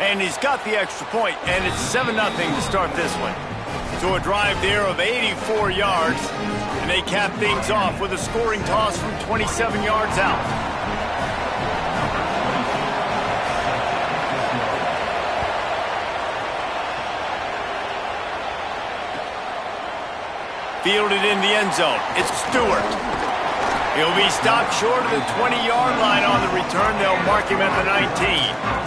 And he's got the extra point, and it's 7-0 to start this one. So a drive there of 84 yards, and they cap things off with a scoring toss from 27 yards out. Fielded in the end zone. It's Stewart. He'll be stopped short of the 20-yard line on the return. They'll mark him at the 19.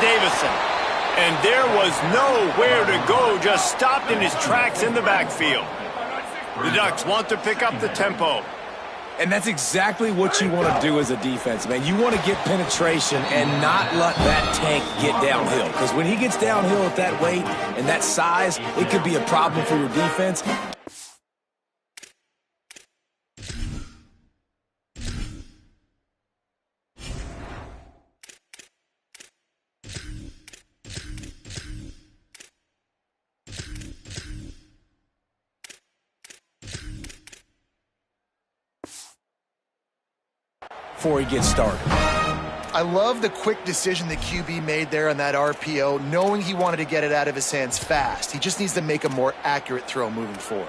Davison. And there was nowhere to go, just stopped in his tracks in the backfield. The Ducks want to pick up the tempo. And that's exactly what you want to do as a defense, man. You want to get penetration and not let that tank get downhill. Because when he gets downhill at that weight and that size, it could be a problem for your defense. Before he gets started. I love the quick decision the QB made there on that RPO, knowing he wanted to get it out of his hands fast. He just needs to make a more accurate throw moving forward.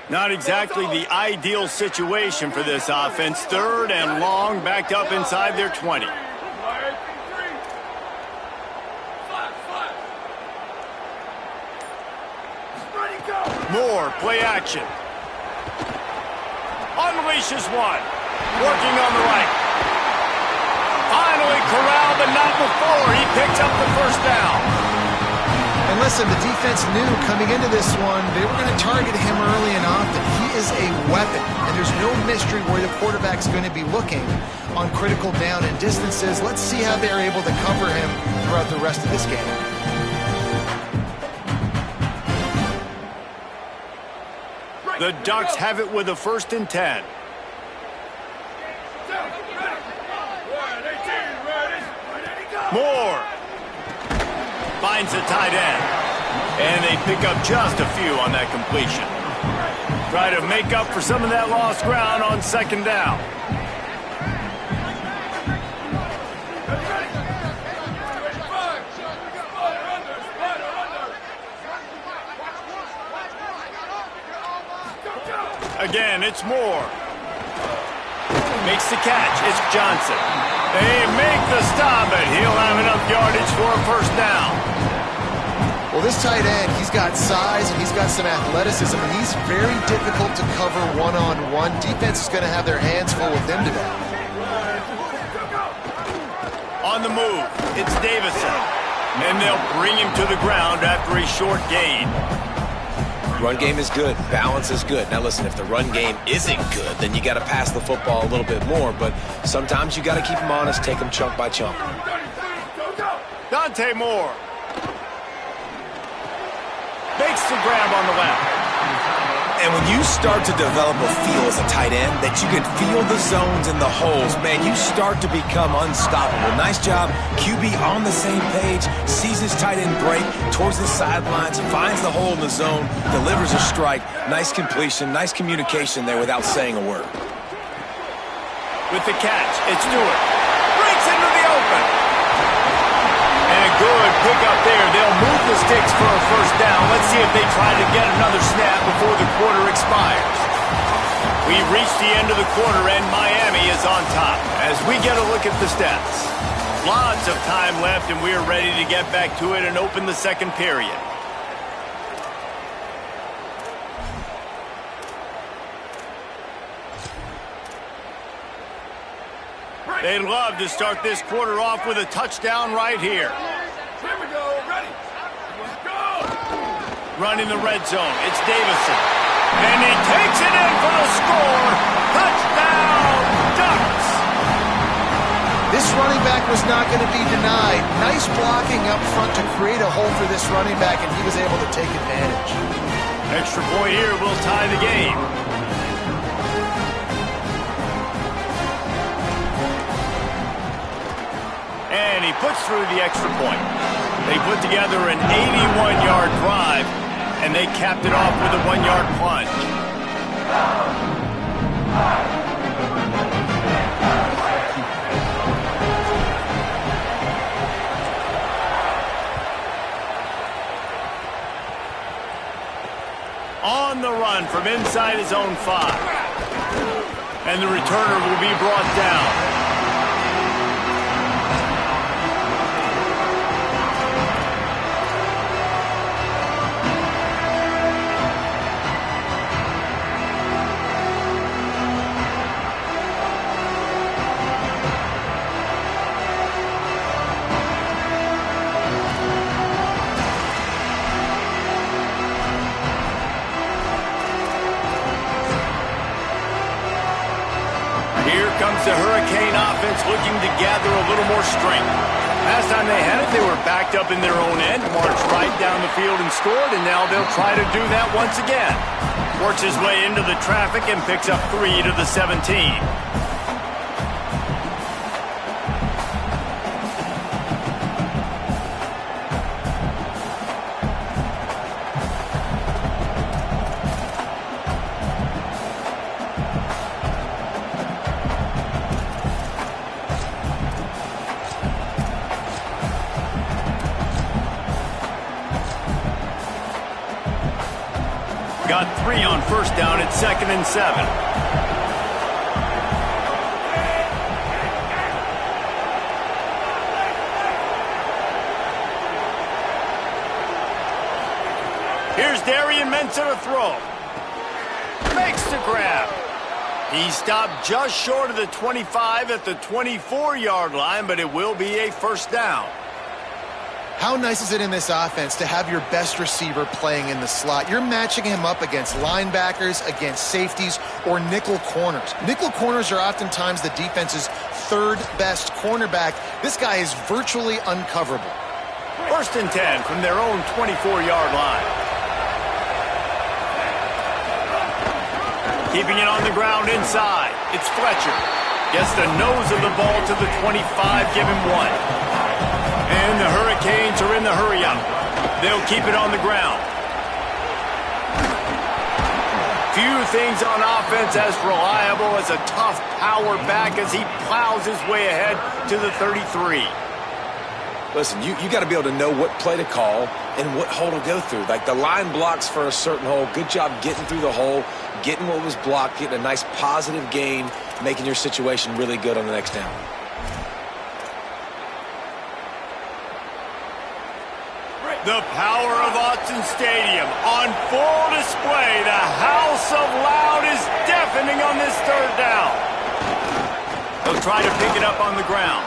Not exactly the ideal situation for this offense. 3rd and long, backed up inside their 20. Moore, play action. Unleashes one. Working on the right. Finally corralled, but not before. He picks up the first down. And listen, the defense knew coming into this one, they were going to target him early and often. He is a weapon, and there's no mystery where the quarterback's going to be looking on critical down and distances. Let's see how they're able to cover him throughout the rest of this game. The Ducks have it with a 1st and 10. Moore finds a tight end. And they pick up just a few on that completion. Try to make up for some of that lost ground on 2nd down. Again, it's Moore. Makes the catch. It's Johnson. They make the stop, and he'll have enough yardage for a 1st down. Well, this tight end, he's got size and he's got some athleticism, and he's very difficult to cover one-on-one. Defense is going to have their hands full with him today. On the move, it's Davison. And they'll bring him to the ground after a short gain. Run game is good. Balance is good. Now listen, if the run game isn't good, then you got to pass the football a little bit more. But sometimes you got to keep them honest, take them chunk by chunk. Dante Moore makes the grab on the left. And when you start to develop a feel as a tight end that you can feel the zones and the holes, man, you start to become unstoppable. Nice job. QB on the same page, sees his tight end break towards the sidelines, finds the hole in the zone, delivers a strike. Nice completion, nice communication there without saying a word. With the catch, it's Stewart. Breaks into the open. And a good pickup there. They'll move the sticks for a 1st down. Let's see if they try to get another snap before the quarter expires. We've reached the end of the quarter, and Miami is on top. As we get a look at the stats. Lots of time left, and we're ready to get back to it and open the 2nd period. They'd love to start this quarter off with a touchdown right here. Here we go, ready. Let's go. Running the red zone, it's Davison. And he takes it in for the score. Touchdown, Ducks. This running back was not going to be denied. Nice blocking up front to create a hole for this running back, and he was able to take advantage. Extra point here will tie the game. And he puts through the extra point. They put together an 81-yard drive, and they capped it off with a 1-yard plunge. On the run from inside his own 5. And the returner will be brought down. Comes the Hurricane offense looking to gather a little more strength. Last time they had it, they were backed up in their own end, marched right down the field and scored, and now they'll try to do that once again. Works his way into the traffic and picks up 3 to the 17. Got 3 on first down at 2nd and 7. Here's Darian Ncaa to throw. Makes the grab. He stopped just short of the 25 at the 24-yard line, but it will be a first down. How nice is it in this offense to have your best receiver playing in the slot? You're matching him up against linebackers, against safeties, or nickel corners. Nickel corners are oftentimes the defense's 3rd best cornerback. This guy is virtually uncoverable. 1st and 10 from their own 24-yard line. Keeping it on the ground inside. It's Fletcher. Gets the nose of the ball to the 25, give him 1. And the Hurricanes are in the hurry-up. They'll keep it on the ground. Few things on offense as reliable as a tough power back as he plows his way ahead to the 33. Listen, you got to be able to know what play to call and what hole to go through. Like the line blocks for a certain hole. Good job getting through the hole, getting what was blocked, getting a nice positive gain, making your situation really good on the next down. The power of Autzen Stadium on full display. The house of loud is deafening on this 3rd down. They'll try to pick it up on the ground.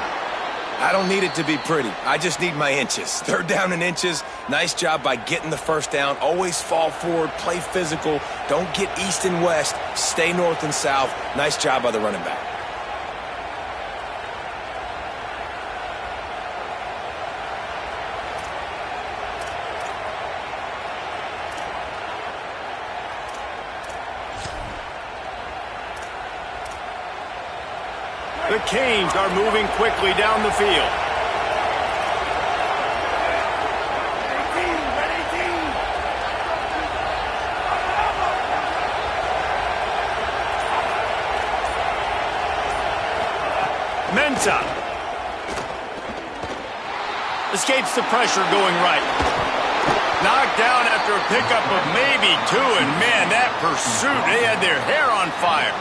I don't need it to be pretty. I just need my inches. 3rd down and inches. Nice job by getting the first down. Always fall forward, play physical. Don't get east and west. Stay north and south. Nice job by the running back. The Canes are moving quickly down the field. Ncaa escapes the pressure going right. Knocked down after a pickup of maybe 2, and man, that pursuit, they had their hair on fire.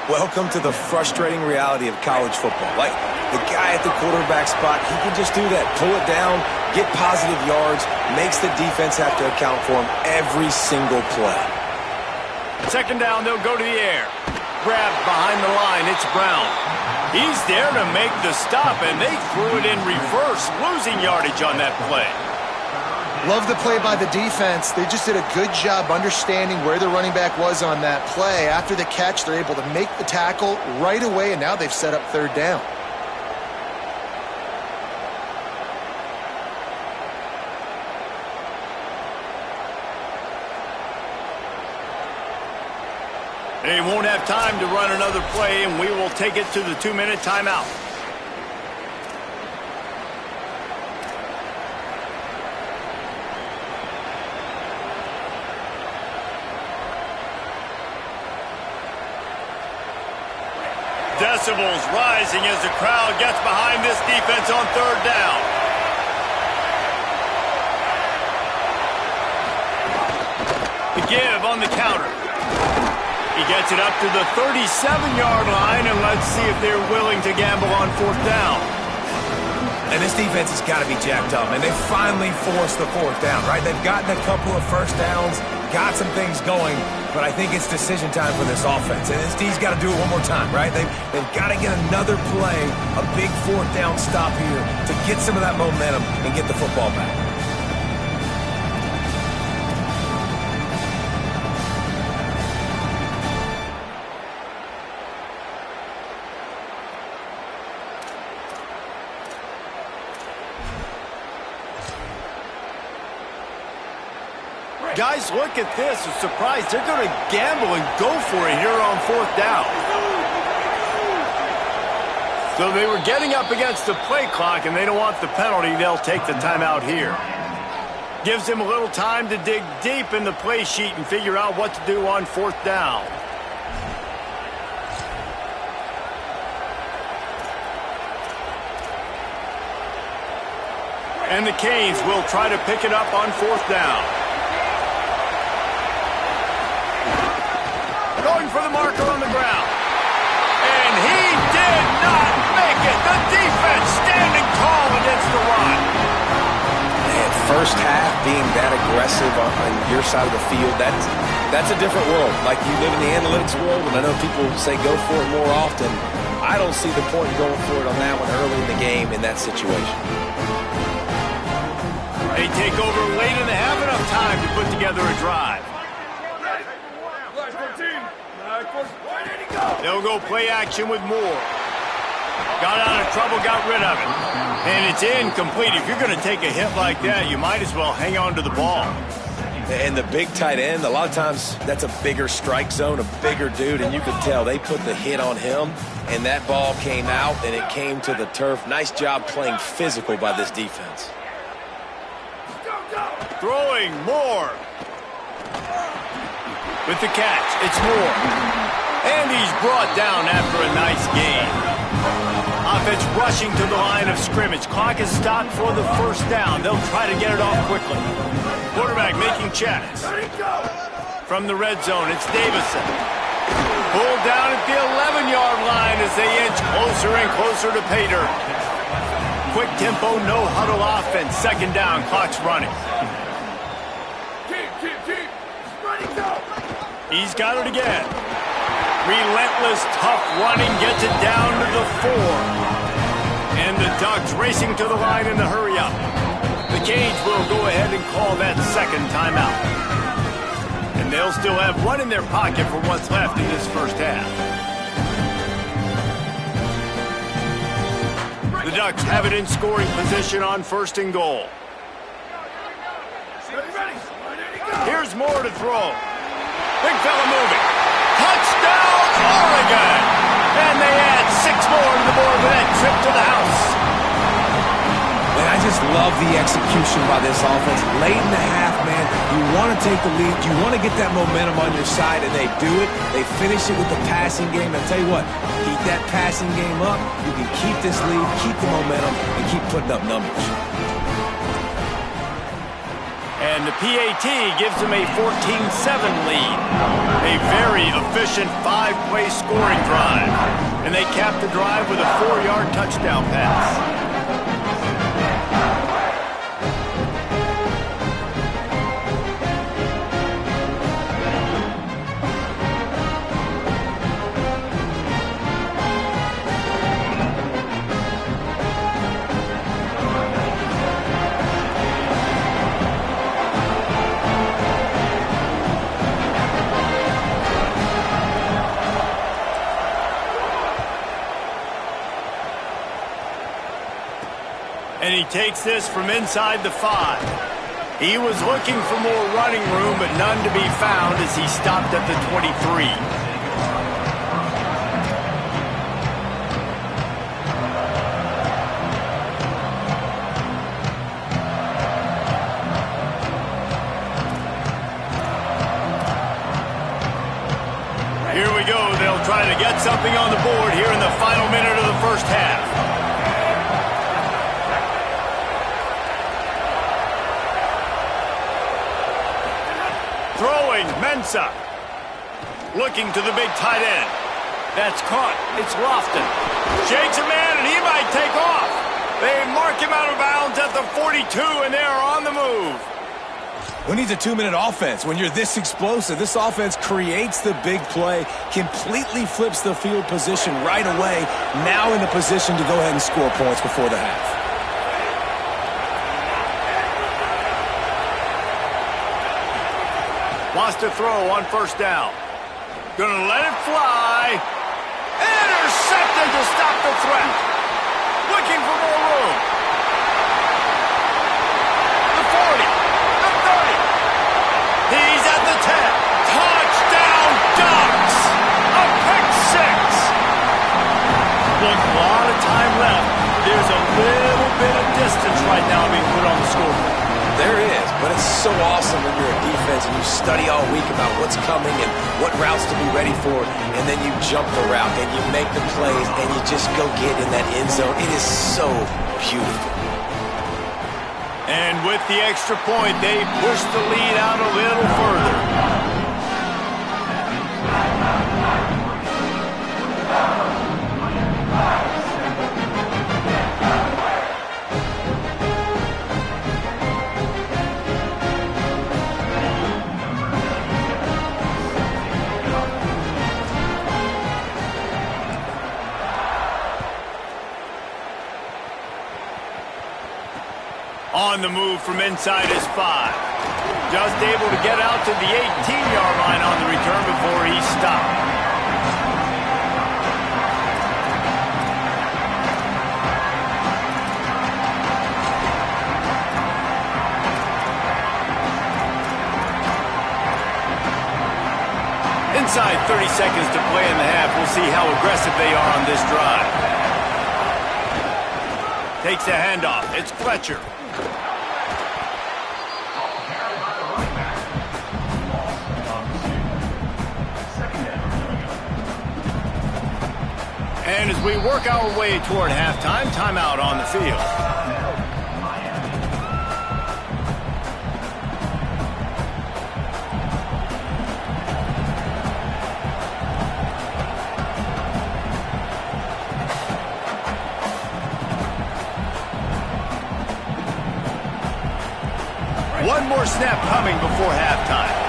Welcome to the frustrating reality of college football. Like, the guy at the quarterback spot, he can just do that. Pull it down, get positive yards, makes the defense have to account for him every single play. 2nd down, they'll go to the air. Grabbed behind the line, it's Brown. He's there to make the stop, and they threw it in reverse, losing yardage on that play. Love the play by the defense. They just did a good job understanding where the running back was on that play. After the catch, they're able to make the tackle right away, and now they've set up 3rd down. time to run another play, and we will take it to the 2-minute timeout. Decibels rising as the crowd gets behind this defense on 3rd down. The give on the counter. He gets it up to the 37-yard line, and let's see if they're willing to gamble on 4th down. And this defense has got to be jacked up, and they finally forced the 4th down, right? They've gotten a couple of first downs, got some things going, but I think it's decision time for this offense. And this D's got to do it one more time, right? They've got to get another play, a big 4th down stop here to get some of that momentum and get the football back. Guys, look at this. I'm surprised. They're going to gamble and go for it here on 4th down. So they were getting up against the play clock, and they don't want the penalty. They'll take the timeout here. Gives them a little time to dig deep in the play sheet and figure out what to do on 4th down. And the Canes will try to pick it up on 4th down. Going for the marker on the ground. And he did not make it. The defense standing tall against the run. Man, first half being that aggressive on your side of the field, that's a different world. Like, you live in the analytics world, and I know people say go for it more often. I don't see the point in going for it on that one early in the game in that situation. They take over late in the half, enough time to put together a drive. They'll go play action with Moore. Got out of trouble, got rid of it. And it's incomplete. If you're going to take a hit like that, you might as well hang on to the ball. And the big tight end, a lot of times that's a bigger strike zone, a bigger dude, and you can tell they put the hit on him, and that ball came out, and it came to the turf. Nice job playing physical by this defense. Throwing Moore. With the catch, it's Moore. And he's brought down after a nice gain. Offense rushing to the line of scrimmage. Clock is stopped for the 1st down. They'll try to get it off quickly. Quarterback making checks. From the red zone, it's Davison. Pulled down at the 11-yard line as they inch closer and closer to pay dirt. Quick tempo, no huddle offense. 2nd down, clock's running. He's got it again. Relentless, tough running gets it down to the 4. And the Ducks racing to the line in the hurry-up. The Canes will go ahead and call that 2nd timeout. And they'll still have one in their pocket for what's left in this 1st half. The Ducks have it in scoring position on 1st and goal. Here's Moore to throw. Big fella moving. Touchdown, Oregon! And they add 6 more to the board with that trip to the house. Man, I just love the execution by this offense. Late in the half, man, you want to take the lead. You want to get that momentum on your side, and they do it. They finish it with the passing game. And I'll tell you what, keep that passing game up. You can keep this lead, keep the momentum, and keep putting up numbers. And the PAT gives them a 14-7 lead. A very efficient 5-play scoring drive. And they cap the drive with a 4-yard touchdown pass. And he takes this from inside the 5. He was looking for more running room, but none to be found as he stopped at the 23. jumping on the board here in the final minute of the first half. Throwing, Ncaa. Looking to the big tight end. That's caught. It's Lofton. Shakes a man, and he might take off. They mark him out of bounds at the 42, and they are on the move. Who needs a 2-minute offense? When you're this explosive, this offense creates the big play, completely flips the field position right away, now in the position to go ahead and score points before the half. Wants to throw on first down. Gonna let it fly. Intercepted to stop the threat. Looking for more room. The 40. The 30. He's at the 10. Touchdown Ducks. A pick six. Look, a lot of time left. There's a little bit of distance right now being put on the scoreboard. There is, but it's so awesome when you're a defense and you study all week about what's coming and what routes to be ready for, and then you jump the route and you make the plays and you just go get in that end zone. It is so beautiful. And with the extra point, they push the lead out a little further. On the move from inside his 5. Just able to get out to the 18-yard line on the return before he stopped. Inside 30 seconds to play in the half. We'll see how aggressive they are on this drive. Takes a handoff. It's Fletcher. And as we work our way toward halftime, timeout on the field. One more snap coming before halftime.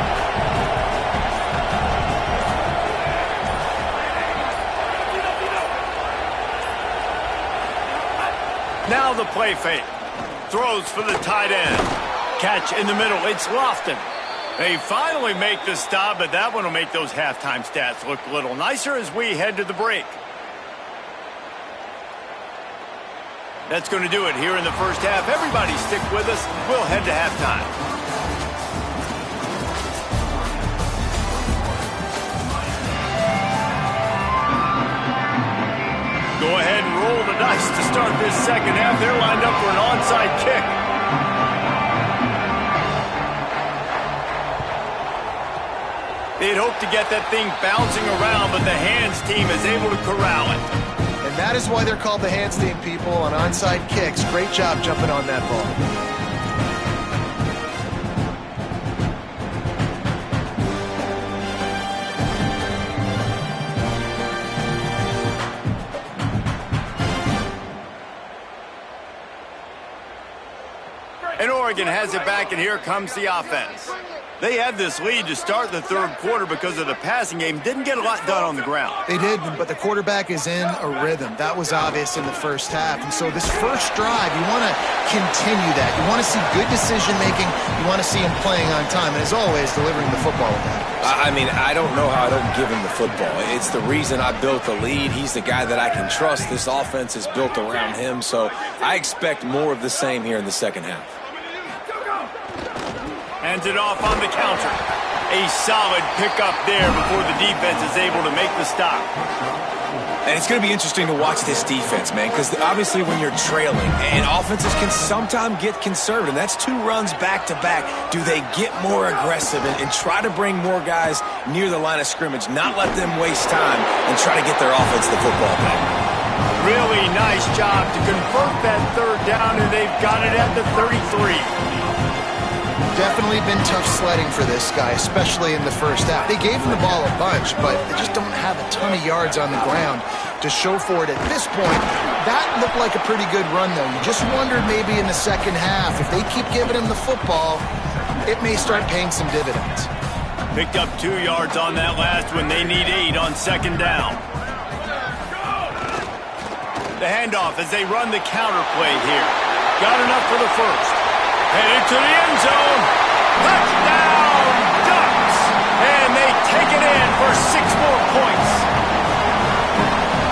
Now the play fake. Throws for the tight end. Catch in the middle. It's Lofton. They finally make the stop, but that one will make those halftime stats look a little nicer as we head to the break. That's going to do it here in the first half. Everybody stick with us. We'll head to halftime. Go ahead and roll the dice to start this second half. They're lined up for an onside kick. They'd hope to get that thing bouncing around, but the hands team is able to corral it. And that is why they're called the hands team, people, on onside kicks. Great job jumping on that ball. And Oregon has it back, and here comes the offense. They had this lead to start the third quarter because of the passing game. Didn't get a lot done on the ground. They did, but the quarterback is in a rhythm. That was obvious in the first half. And so this first drive, you want to continue that. You want to see good decision-making. You want to see him playing on time. And as always, delivering the football with that. I mean, I don't know how I don't give him the football. It's the reason I built the lead. He's the guy that I can trust. This offense is built around him. So I expect more of the same here in the second half. Hands it off on the counter. A solid pickup there before the defense is able to make the stop. And it's going to be interesting to watch this defense, man, because obviously when you're trailing, and offenses can sometimes get conservative. That's 2 runs back-to-back. Do they get more aggressive and try to bring more guys near the line of scrimmage, not let them waste time and try to get their offense the football back. Really nice job to convert that third down, and they've got it at the 33. Definitely been tough sledding for this guy, especially in the first half. They gave him the ball a bunch, but they just don't have a ton of yards on the ground to show for it at this point. That looked like a pretty good run, though. You just wondered maybe in the second half, if they keep giving him the football, it may start paying some dividends. Picked up 2 yards on that last one. They need 8 on second down. The handoff as they run the counter play here. Got enough for the first. Headed to the end zone. Touchdown, Ducks! And they take it in for 6 more points.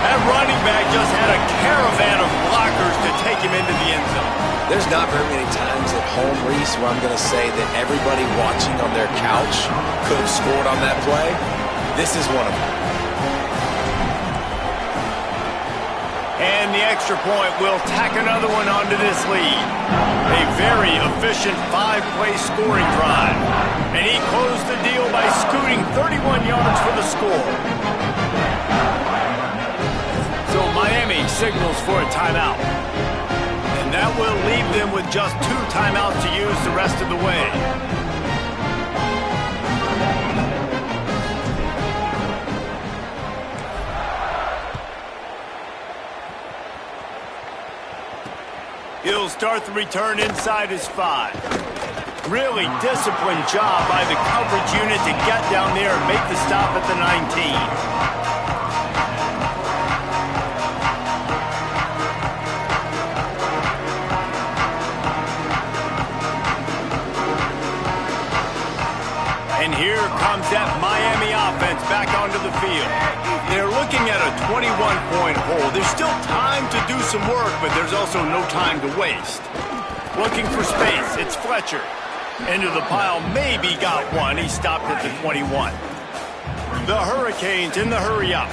That running back just had a caravan of blockers to take him into the end zone. There's not very many times at home, Reese, where I'm going to say that everybody watching on their couch could have scored on that play. This is one of them. And the extra point will tack another one onto this lead. A very efficient 5-play scoring drive. And he closed the deal by scooting 31 yards for the score. So Miami signals for a timeout. And that will leave them with just 2 timeouts to use the rest of the way. He'll start the return inside his 5. Really disciplined job by the coverage unit to get down there and make the stop at the 19. And here comes that Miami offense back onto the field. They're looking at a 21-point hole. There's still time to do some work, but there's also no time to waste. Looking for space. It's Fletcher. Into the pile. Maybe got one. He stopped at the 21. The Hurricanes in the hurry up.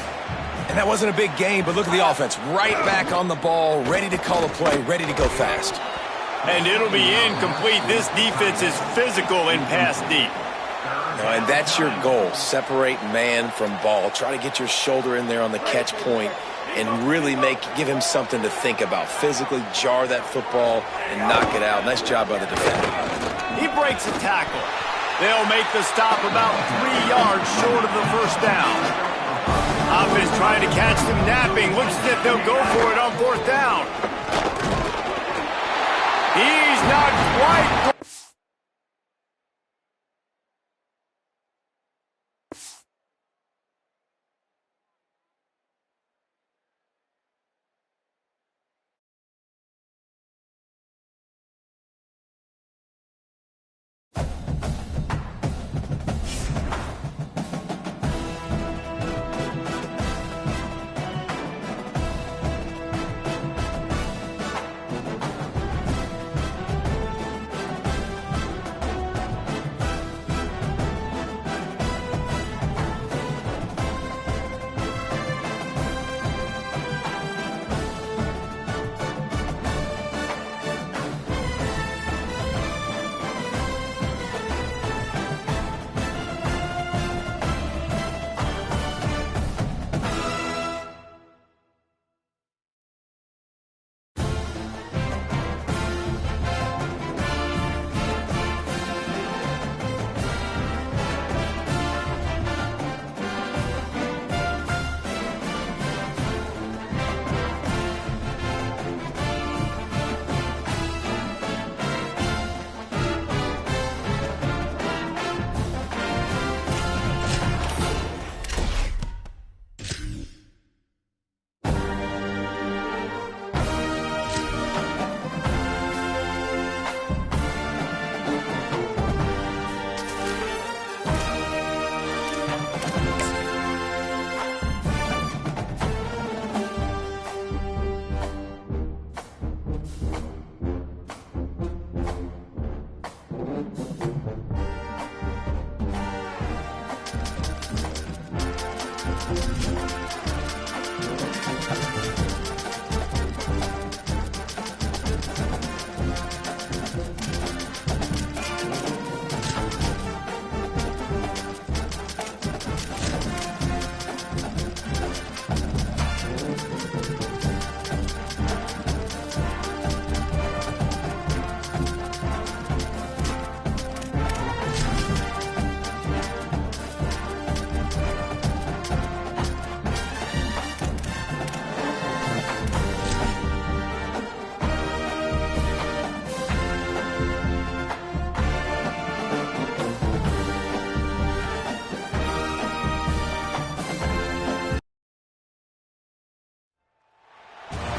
And that wasn't a big game, but look at the offense. Right back on the ball, ready to call a play, ready to go fast. And it'll be incomplete. This defense is physical and pass deep. And that's your goal. Separate man from ball. Try to get your shoulder in there on the catch point and really give him something to think about. Physically jar that football and knock it out. Nice job by the defender. He breaks a tackle. They'll make the stop about 3 yards short of the first down. Offense trying to catch them napping. Looks as if they'll go for it on 4th down. He's not quite.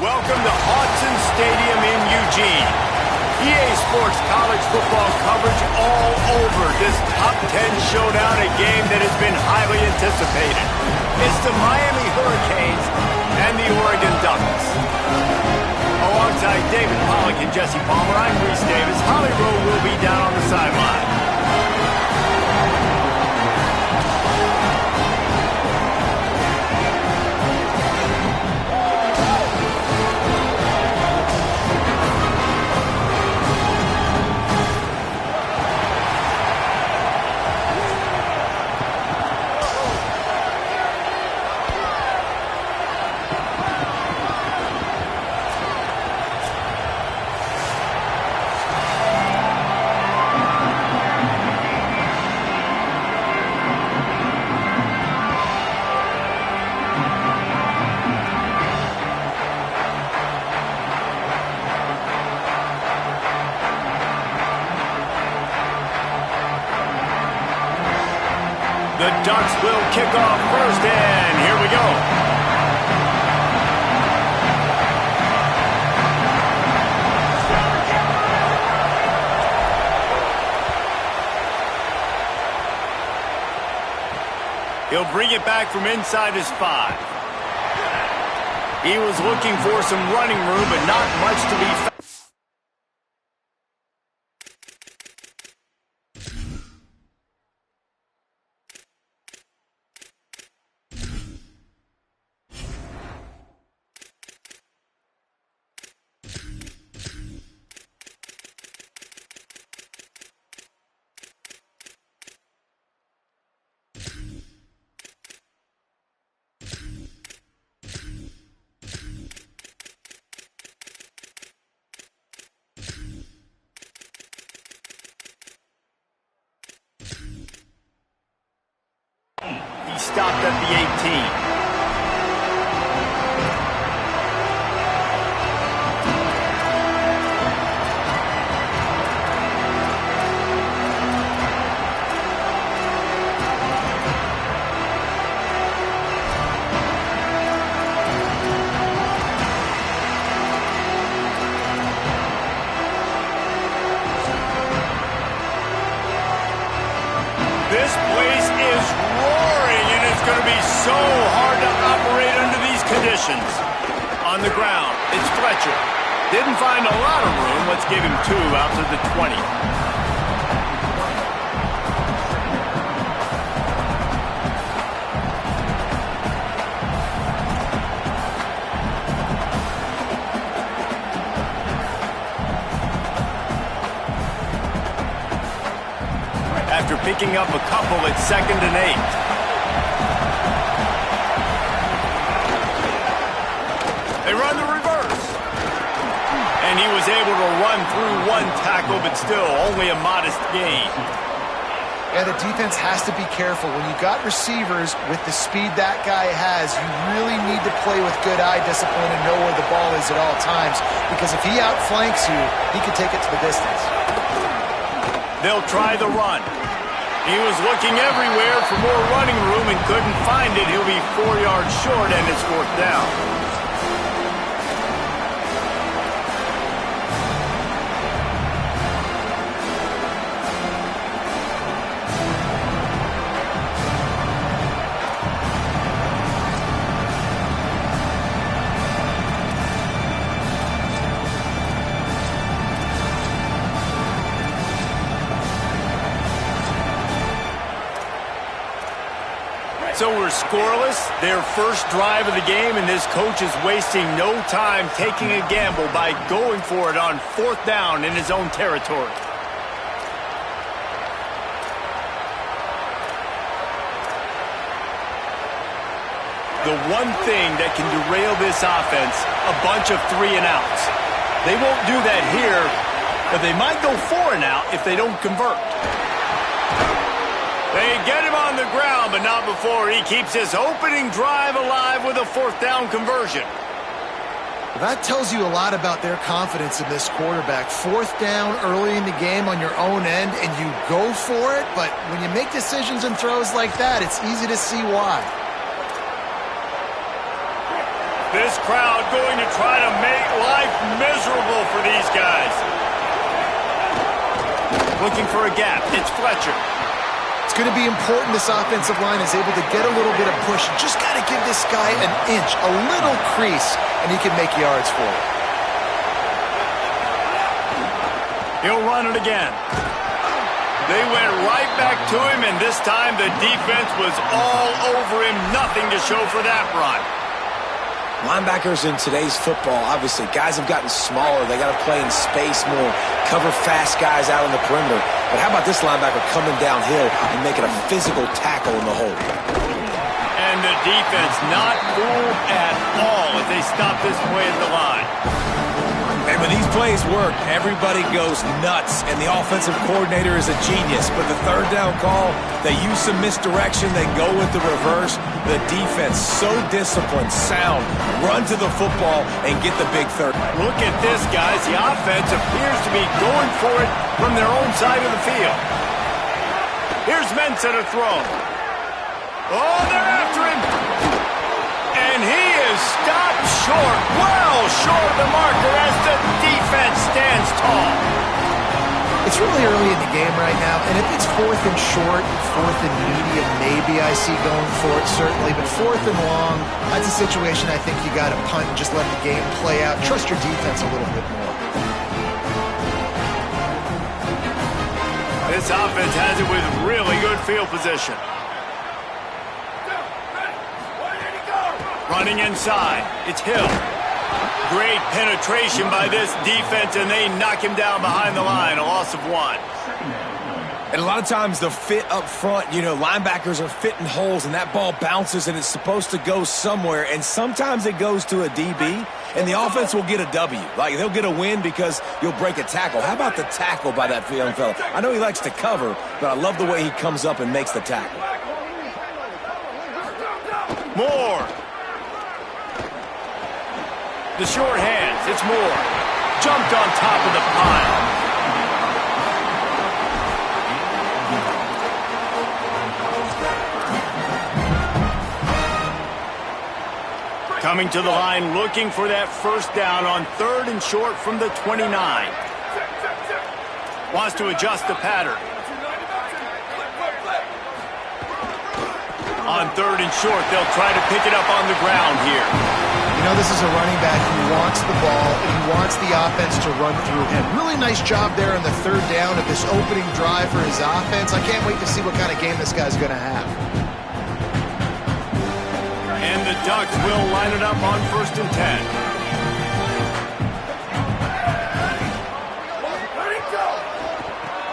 Welcome to Autzen Stadium in Eugene. EA Sports college football coverage all over this top 10 showdown, a game that has been highly anticipated. It's the Miami Hurricanes and the Oregon Ducks. Alongside David Pollack and Jesse Palmer, I'm Reese Davis. Holly Rowe will be down on the sideline. The Ducks will kick off first, and here we go. He'll bring it back from inside his 5. He was looking for some running room, but not much to be found. He stopped at the 18. This place is roaring, and it's going to be so hard to operate under these conditions. On the ground, it's Fletcher. Didn't find a lot of room. Let's give him 2 out to the 20. After picking up a couple at 2nd and 8. They run the reverse. And he was able to run through 1 tackle, but still only a modest gain. Yeah, the defense has to be careful. When you got receivers with the speed that guy has, you really need to play with good eye discipline and know where the ball is at all times. Because if he outflanks you, he could take it to the distance. They'll try the run. He was looking everywhere for more running room and couldn't find it. He'll be 4 yards short, and it's 4th down. So we're scoreless, their first drive of the game, and this coach is wasting no time taking a gamble by going for it on 4th down in his own territory. The one thing that can derail this offense, a bunch of 3 and outs. They won't do that here, but they might go 4 and out if they don't convert. They get him on the ground, but not before he keeps his opening drive alive with a 4th down conversion. That tells you a lot about their confidence in this quarterback. 4th down early in the game on your own end, and you go for it, but when you make decisions and throws like that, it's easy to see why. This crowd going to try to make life miserable for these guys. Looking for a gap. It's Fletcher. It's going to be important this offensive line is able to get a little bit of push. You just got to give this guy an inch, a little crease, and he can make yards for it. He'll run it again. They went right back to him, and this time the defense was all over him. Nothing to show for that run. Linebackers in today's football, obviously, guys have gotten smaller. They got to play in space more, cover fast guys out on the perimeter. But how about this linebacker coming downhill and making a physical tackle in the hole? And the defense not fooled at all as they stop this play at the line. And when these plays work, everybody goes nuts, and the offensive coordinator is a genius. But the third down call, they use some misdirection, they go with the reverse. The defense, so disciplined, sound, run to the football and get the big third. Look at this, guys. The offense appears to be going for it from their own side of the field. Here's Ncaa to throw. Oh, they're after him. And he is stopped short, well short of the marker as the defense stands tall. It's really early in the game right now, and if it's 4th and short, 4th and medium, maybe I see going for it, certainly. But 4th and long, that's a situation I think you got to punt and just let the game play out. Trust your defense a little bit more. This offense has it with really good field position. Running inside, it's Hill. Great penetration by this defense, and they knock him down behind the line, a loss of 1. And a lot of times the fit up front, you know, linebackers are fitting holes, and that ball bounces, and it's supposed to go somewhere, and sometimes it goes to a DB, and the offense will get a W. Like, they'll get a win because you'll break a tackle. How about the tackle by that young fella? I know he likes to cover, but I love the way he comes up and makes the tackle. Moore. The short hands, it's Moore. Jumped on top of the pile. Coming to the line, looking for that first down on 3rd and short from the 29. Wants to adjust the pattern. On 3rd and short, they'll try to pick it up on the ground here. You know, this is a running back who wants the ball, and he wants the offense to run through him. Really nice job there on the 3rd down of this opening drive for his offense. I can't wait to see what kind of game this guy's going to have. And the Ducks will line it up on 1st and 10.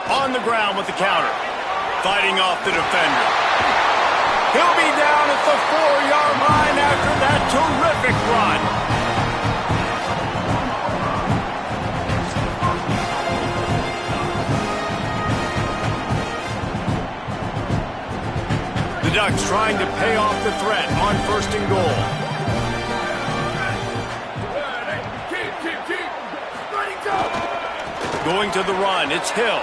On the ground with the counter. Fighting off the defender. He'll be down at the 4-yard line after that terrific run. The Ducks trying to pay off the threat on 1st and goal. Going to the run, it's Hill.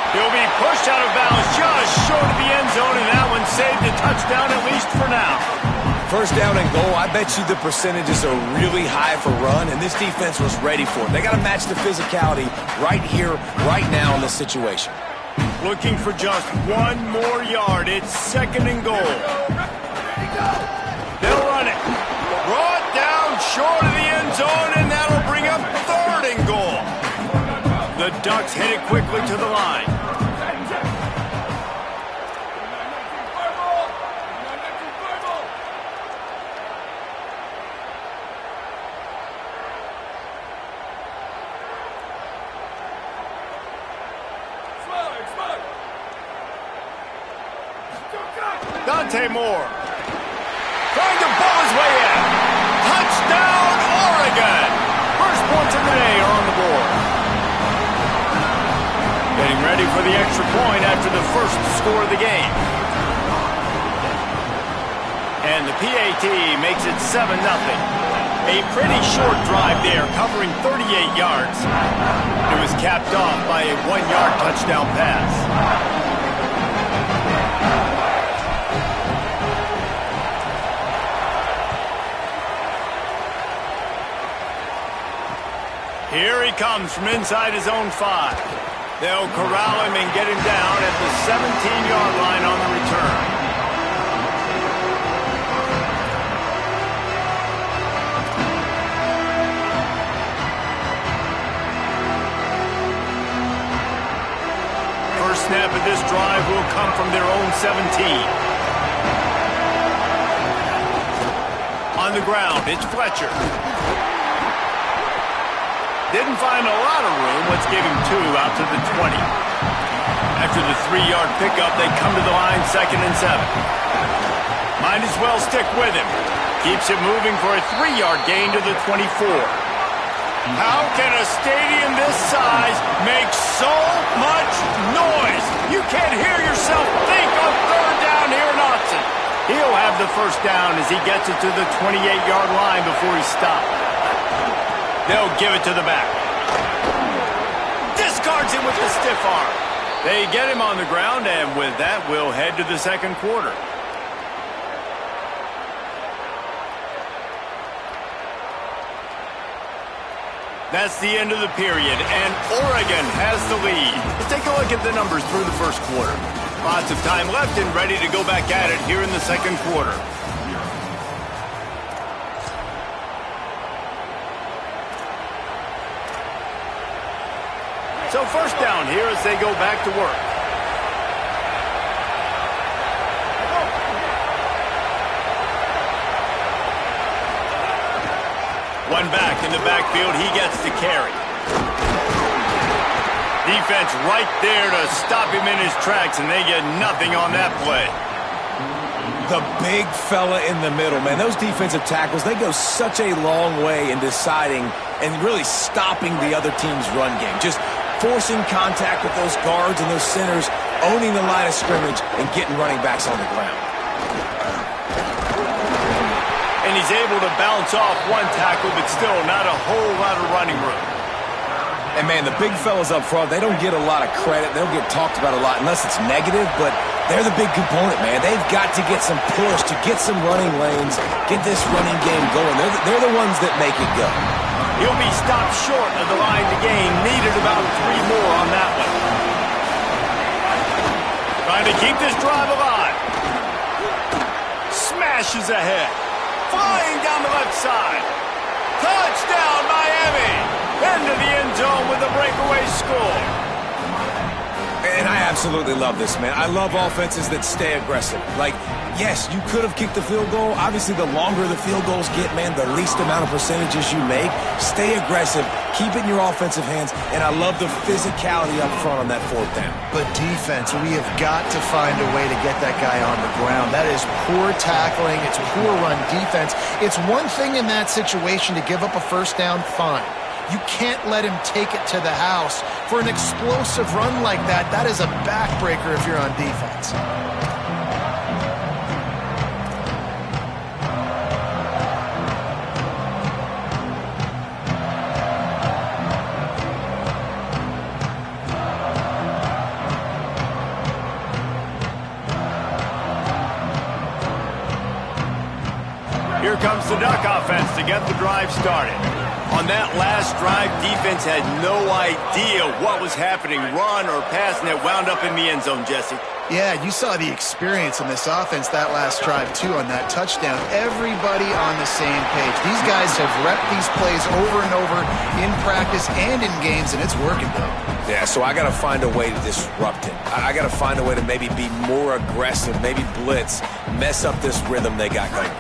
He'll be pushed out of bounds just short of the end zone, and that one saved a touchdown at least for now. 1st down and goal, I bet you the percentages are really high for run, and this defense was ready for it. They got to match the physicality right here, right now in this situation. Looking for just 1 more yard. It's 2nd and goal. They'll run it. Brought down short of the end zone, and that'll bring up 3rd and goal. The Ducks headed quickly to the line. Moore trying to bowl his way in. Touchdown, Oregon! First points of the day are on the board. Getting ready for the extra point after the first score of the game. And the PAT makes it 7-0. A pretty short drive there, covering 38 yards. It was capped off by a 1-yard touchdown pass. Here he comes from inside his own 5. They'll corral him and get him down at the 17-yard line on the return. First snap of this drive will come from their own 17. On the ground, it's Fletcher. Didn't find a lot of room. Let's give him 2 out to the 20. After the 3-yard pickup, they come to the line 2nd and 7. Might as well stick with him. Keeps it moving for a 3-yard gain to the 24. How can a stadium this size make so much noise? You can't hear yourself think on 3rd down here in Austin. He'll have the first down as he gets it to the 28-yard line before he stops. They'll give it to the back. Discards him with the stiff arm. They get him on the ground, and with that, we'll head to the 2nd quarter. That's the end of the period, and Oregon has the lead. Let's take a look at the numbers through the 1st quarter. Lots of time left and ready to go back at it here in the 2nd quarter. So first down here as they go back to work. One back in the backfield, he gets the carry. Defense right there to stop him in his tracks, and they get nothing on that play. The big fella in the middle, man. Those defensive tackles, they go such a long way in deciding and really stopping the other team's run game. Just forcing contact with those guards and those centers, owning the line of scrimmage, and getting running backs on the ground. And he's able to bounce off one tackle, but still not a whole lot of running room. And, man, the big fellas up front, they don't get a lot of credit. They don't get talked about a lot unless it's negative, but they're the big component, man. They've got to get some push, to get some running lanes, get this running game going. They're the ones that make it go. He'll be stopped short of the line to gain. Needed about 3 more on that one. Trying to keep this drive alive. Smashes ahead. Flying down the left side. Touchdown, Miami. Into the end zone with a breakaway score. And I absolutely love this, man. I love offenses that stay aggressive. Like, yes, you could have kicked the field goal. Obviously, the longer the field goals get, man, the least amount of percentages you make. Stay aggressive. Keep it in your offensive hands. And I love the physicality up front on that 4th down. But defense, we have got to find a way to get that guy on the ground. That is poor tackling. It's poor run defense. It's one thing in that situation to give up a first down, fine. You can't let him take it to the house. For an explosive run like that, that is a backbreaker if you're on defense. Here comes the Duck offense to get the drive started. On that last drive, defense had no idea what was happening, run or pass, and it wound up in the end zone, Jesse. Yeah, you saw the experience in this offense that last drive, too, on that touchdown. Everybody on the same page. These guys have repped these plays over and over in practice and in games, and it's working, though. Yeah, so I got to find a way to disrupt it. I got to find a way to maybe be more aggressive, maybe blitz, mess up this rhythm they got going.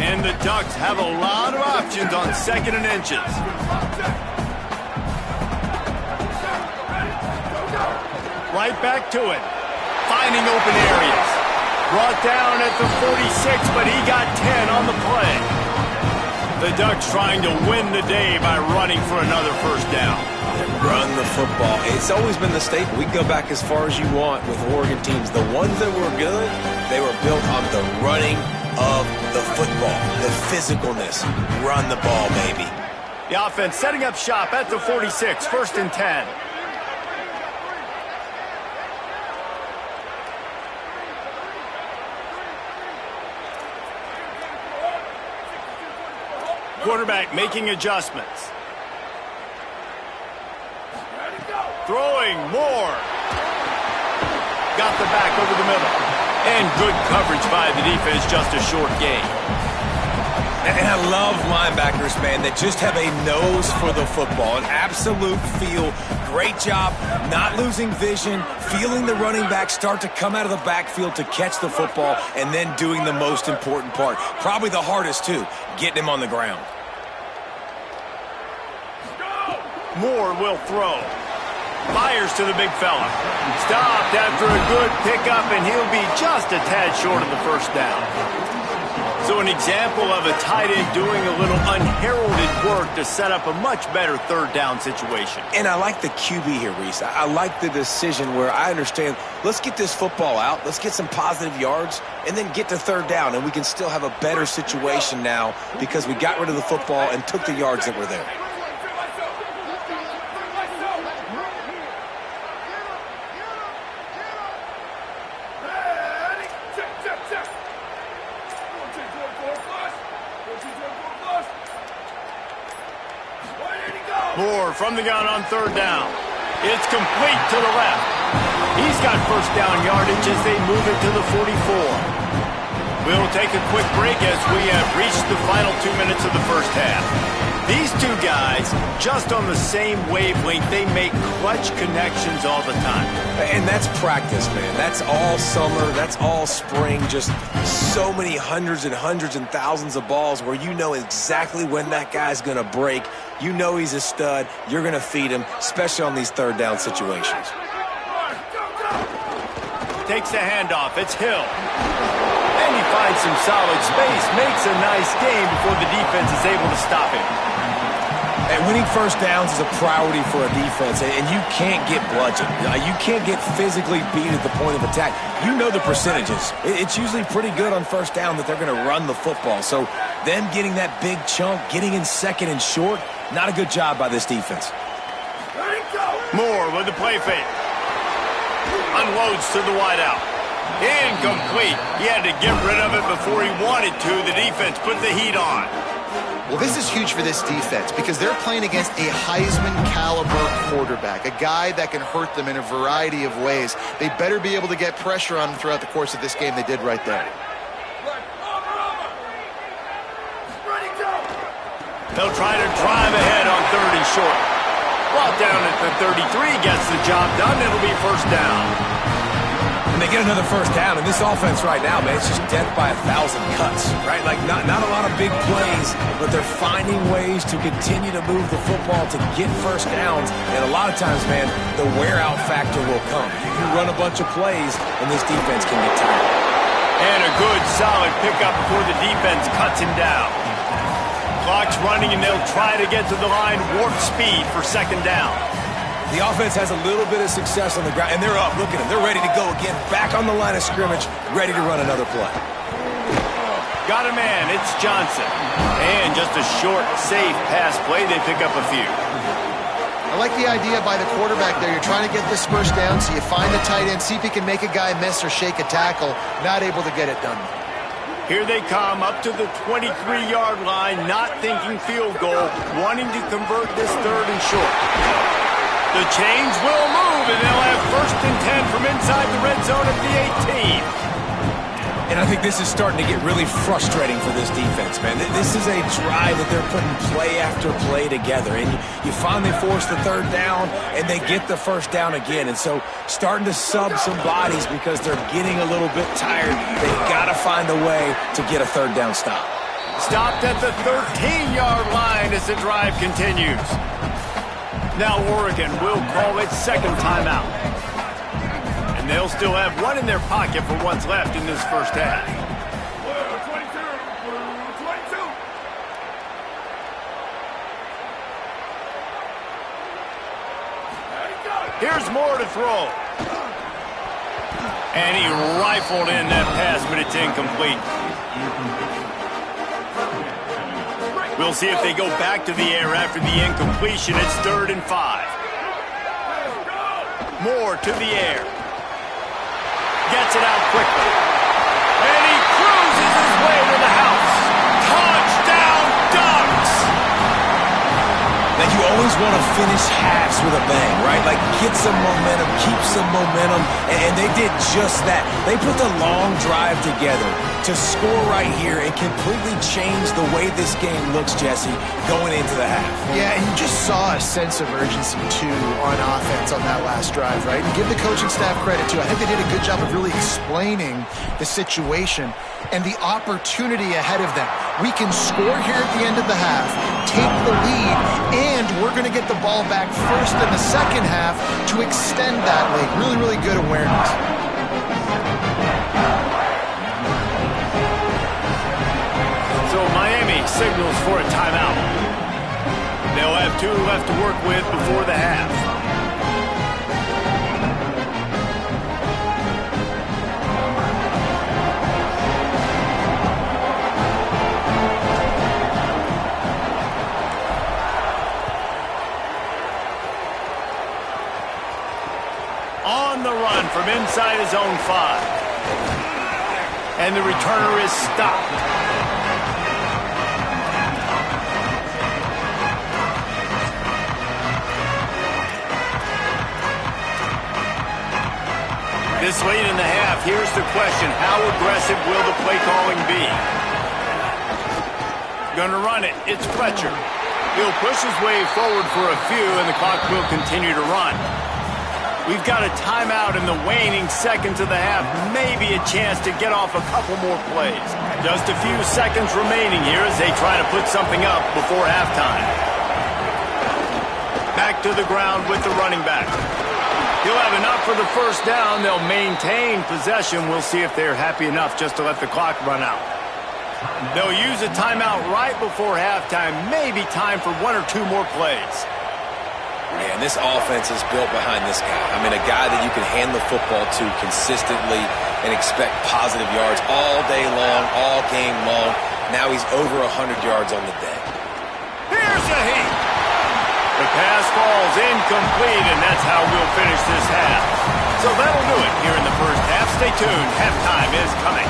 And the Ducks have a lot of options on 2nd and inches. Right back to it. Finding open areas. Brought down at the 46, but he got 10 on the play. The Ducks trying to win the day by running for another first down. Run the football. It's always been the staple. We can go back as far as you want with Oregon teams. The ones that were good, they were built on the running of the football, the physicalness. Run the ball, baby. The offense setting up shop at the 46, 1st and 10. Quarterback making adjustments. Throwing more. Got the back over the middle. And good coverage by the defense, just a short gain. And I love linebackers, man, that just have a nose for the football, an absolute feel. Great job not losing vision, feeling the running back start to come out of the backfield to catch the football, and then doing the most important part. Probably the hardest, too, getting him on the ground. Moore will throw. Fires to the big fella. Stopped after a good pickup, and he'll be just a tad short of the first down. So an example of a tight end doing a little unheralded work to set up a much better third down situation. And I like the QB here, Reese. I like the decision where I understand, let's get this football out, let's get some positive yards, and then get to third down, and we can still have a better situation now because we got rid of the football and took the yards that were there. Moore from the gun on third down. It's complete to the left. He's got first down yardage as they move it to the 44. We'll take a quick break as we have reached the final 2 minutes of the first half. These two guys, just on the same wavelength, they make clutch connections all the time. And that's practice, man. That's all summer. That's all spring. Just so many hundreds and thousands of balls where you know exactly when that guy's going to break. You know he's a stud. You're going to feed him, especially on these third down situations. Takes the handoff. It's Hill. And he finds some solid space. Makes a nice gain before the defense is able to stop him. And winning first downs is a priority for a defense, and you can't get bludgeoned. You can't get physically beat at the point of attack. You know the percentages. It's usually pretty good on first down that they're going to run the football. So them getting that big chunk, getting in second and short, not a good job by this defense. Moore with the play fake. Unloads to the wideout. Incomplete. He had to get rid of it before he wanted to. The defense put the heat on. Well, this is huge for this defense because they're playing against a Heisman-caliber quarterback, a guy that can hurt them in a variety of ways. They better be able to get pressure on him throughout the course of this game. They did right there. They'll try to drive ahead on third and short. Ball down at the 33 gets the job done. It'll be first down. And they get another first down, and this offense right now, man, it's just death by 1,000 cuts, right? Like, not a lot of big plays, but they're finding ways to continue to move the football to get first downs, and a lot of times, man, the wear-out factor will come. You run a bunch of plays, and this defense can get tired. And a good, solid pickup before the defense cuts him down. Clock's running, and they'll try to get to the line warp speed for second down. The offense has a little bit of success on the ground, and they're up. Look at them. They're ready to go again. Back on the line of scrimmage, ready to run another play. Got a man. It's Johnson. And just a short, safe pass play. They pick up a few. I like the idea by the quarterback there. You're trying to get this first down, so you find the tight end, see if he can make a guy miss or shake a tackle. Not able to get it done. Here they come up to the 23-yard line, not thinking field goal, wanting to convert this third and short. The chains will move, and they'll have first and 10 from inside the red zone at the 18. And I think this is starting to get really frustrating for this defense, man. This is a drive that they're putting play after play together. And you finally force the third down, and they get the first down again. And so starting to sub some bodies because they're getting a little bit tired. They've got to find a way to get a third down stop. Stopped at the 13-yard line as the drive continues. Now Oregon will call its second timeout. And they'll still have one in their pocket for what's left in this first half. Here's Moore to throw. And he rifled in that pass, but it's incomplete. We'll see if they go back to the air after the incompletion. It's 3rd and 5. Moore to the air. Gets it out quickly. And he cruises his way to the house. Touchdown, Ducks! Now, you always always want to finish halves with a bang, right? Like get some momentum, keep some momentum, and they did just that. They put the long drive together to score right here and completely change the way this game looks, Jesse, going into the half. Yeah, and you just saw a sense of urgency, too, on offense on that last drive, right? And give the coaching staff credit, too. I think they did a good job of really explaining the situation and the opportunity ahead of them. We can score here at the end of the half, take the lead, and we're going to get the ball back first in the second half to extend that lead. Really, really good awareness. So Miami signals for a timeout. They'll have 2 left to work with before the half. On the run from inside his own 5. And the returner is stopped. This late in the half, here's the question. How aggressive will the play calling be? Gonna run it. It's Fletcher. He'll push his way forward for a few, and the clock will continue to run. We've got a timeout in the waning seconds of the half. Maybe a chance to get off a couple more plays. Just a few seconds remaining here as they try to put something up before halftime. Back to the ground with the running back. He'll have enough for the first down. They'll maintain possession. We'll see if they're happy enough just to let the clock run out. They'll use a timeout right before halftime. Maybe time for 1 or 2 more plays. Man, this offense is built behind this guy. I mean, a guy that you can hand the football to consistently and expect positive yards all day long, all game long. Now he's over 100 yards on the day. Here's a heat. The pass falls incomplete, and that's how we'll finish this half. So that'll do it here in the first half. Stay tuned. Halftime is coming.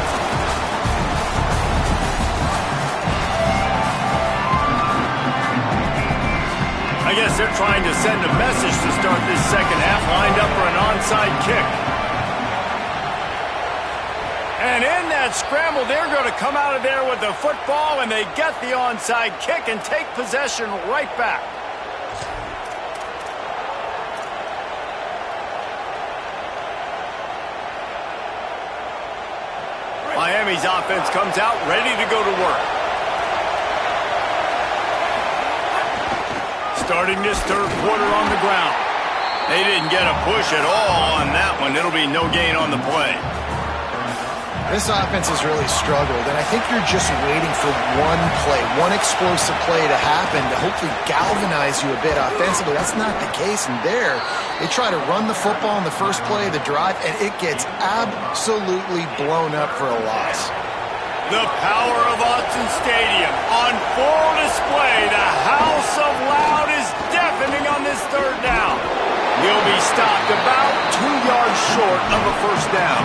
I guess they're trying to send a message to start this second half, lined up for an onside kick. And in that scramble, they're going to come out of there with the football, and they get the onside kick and take possession right back. Miami's offense comes out ready to go to work. Starting this third quarter on the ground. They didn't get a push at all on that one. It'll be no gain on the play. This offense has really struggled, and I think you're just waiting for one play, one explosive play to happen to hopefully galvanize you a bit offensively. That's not the case, and there, they try to run the football in the first play of the drive, and it gets absolutely blown up for a loss. The power of Autzen Stadium on full display. The house of loud is deafening on this third down. He'll be stopped about 2 yards short of a first down.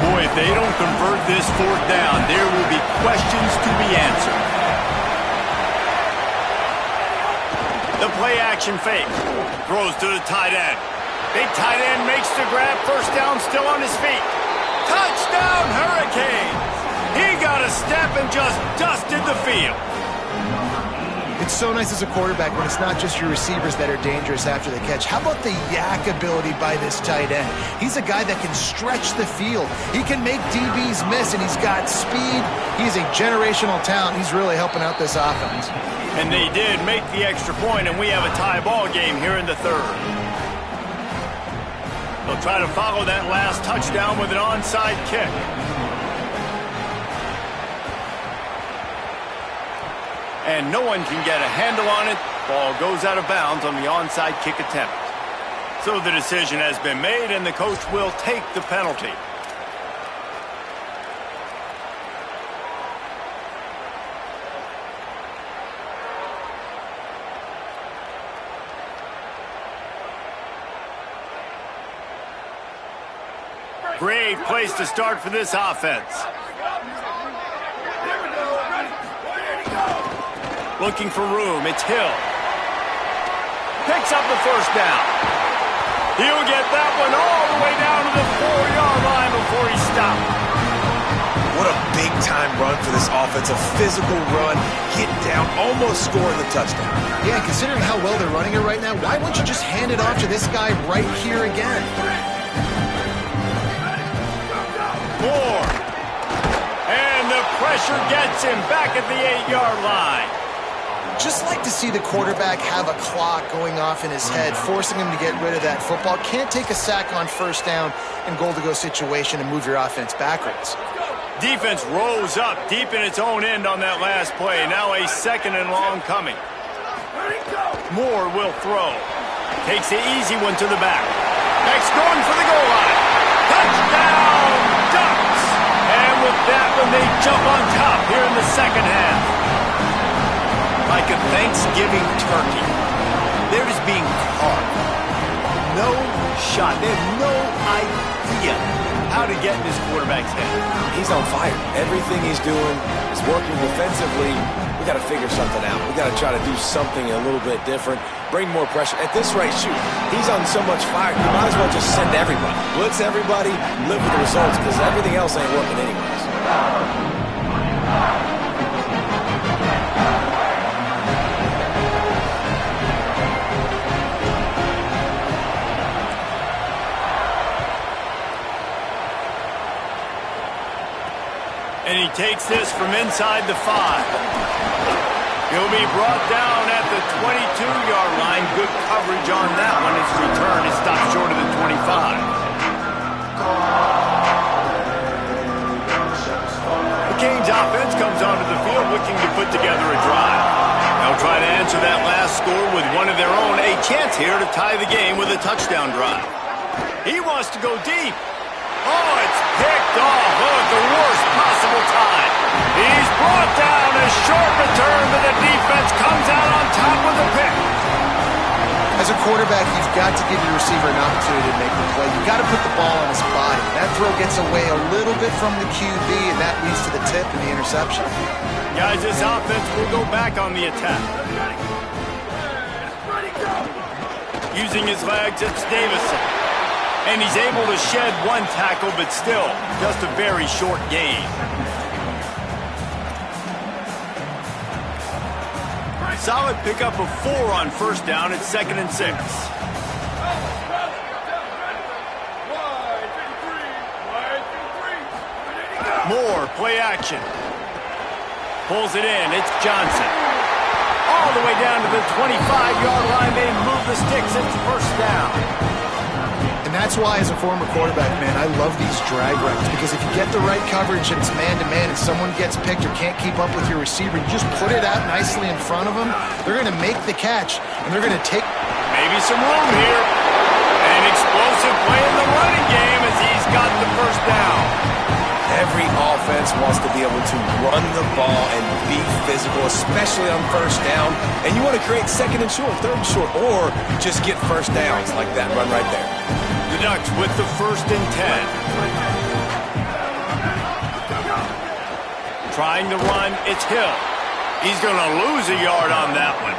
Boy, if they don't convert this fourth down, there will be questions to be answered. The play-action fake. Throws to the tight end. Big tight end makes the grab. First down, still on his feet. Touchdown, Hurricanes! He got a step and just dusted the field. It's so nice as a quarterback when it's not just your receivers that are dangerous after the catch. How about the yak ability by this tight end? He's a guy that can stretch the field. He can make DBs miss, and he's got speed. He's a generational talent. He's really helping out this offense. And they did make the extra point, and we have a tie ball game here in the third. They'll try to follow that last touchdown with an onside kick. And no one can get a handle on it. Ball goes out of bounds on the onside kick attempt. So the decision has been made, and the coach will take the penalty. Great place to start for this offense. Here we go. Ready. Here we go. Looking for room. It's Hill. Picks up the first down. He'll get that one all the way down to the 4-yard line before he stopped. What a big-time run for this offense. A physical run, get down, almost scoring the touchdown. Yeah, considering how well they're running it right now, why wouldn't you just hand it off to this guy right here again? Moore. And the pressure gets him back at the 8-yard line. Just like to see the quarterback have a clock going off in his head, forcing him to get rid of that football. Can't take a sack on first down in goal-to-go situation and move your offense backwards. Defense rose up deep in its own end on that last play. Now a 2nd and long coming. Moore will throw. Takes the easy one to the back. Next going for the goal line. Touchdown, Ducks! And with that one, they jump on top here in the second half. Like a Thanksgiving turkey, they're just being carved. No shot. They have no idea how to get in his quarterback's head. He's on fire. Everything he's doing is working defensively. We got to figure something out. We got to try to do something a little bit different. Bring more pressure. At this rate, shoot, he's on so much fire. You might as well just send everybody. Blitz everybody, live with the results, because everything else ain't working anyways. And he takes this from inside the 5. He'll be brought down at the 22-yard line. Good coverage on that one. His return is stopped short of the 25. The Canes offense comes onto the field looking to put together a drive. They'll try to answer that last score with one of their own. A chance here to tie the game with a touchdown drive. He wants to go deep. Oh, it's picked off. Oh, at the worst possible time. He's brought down. A short return, but the defense comes out on top with a pick. As a quarterback, you've got to give your receiver an opportunity to make the play. You've got to put the ball on his body. That throw gets away a little bit from the QB, and that leads to the tip and the interception. Guys, this offense will go back on the attack. Using his legs, it's Davison. And he's able to shed one tackle, but still, just a very short gain. Solid pickup of 4 on first down. It's 2nd and 6. Moore, play action. Pulls it in. It's Johnson. All the way down to the 25-yard line. They move the sticks. It's first down. And that's why, as a former quarterback, man, I love these drag routes, because if you get the right coverage and it's man-to-man and someone gets picked or can't keep up with your receiver, you just put it out nicely in front of them, they're going to make the catch, and they're going to take... Maybe some room here. An explosive play in the running game as he's got the first down. Every offense wants to be able to run the ball and be physical, especially on first down. And you want to create 2nd and short, 3rd and short, or just get first downs like that run right there. The Ducks with the 1st and 10. Trying to run, it's Hill. He's going to lose a yard on that one.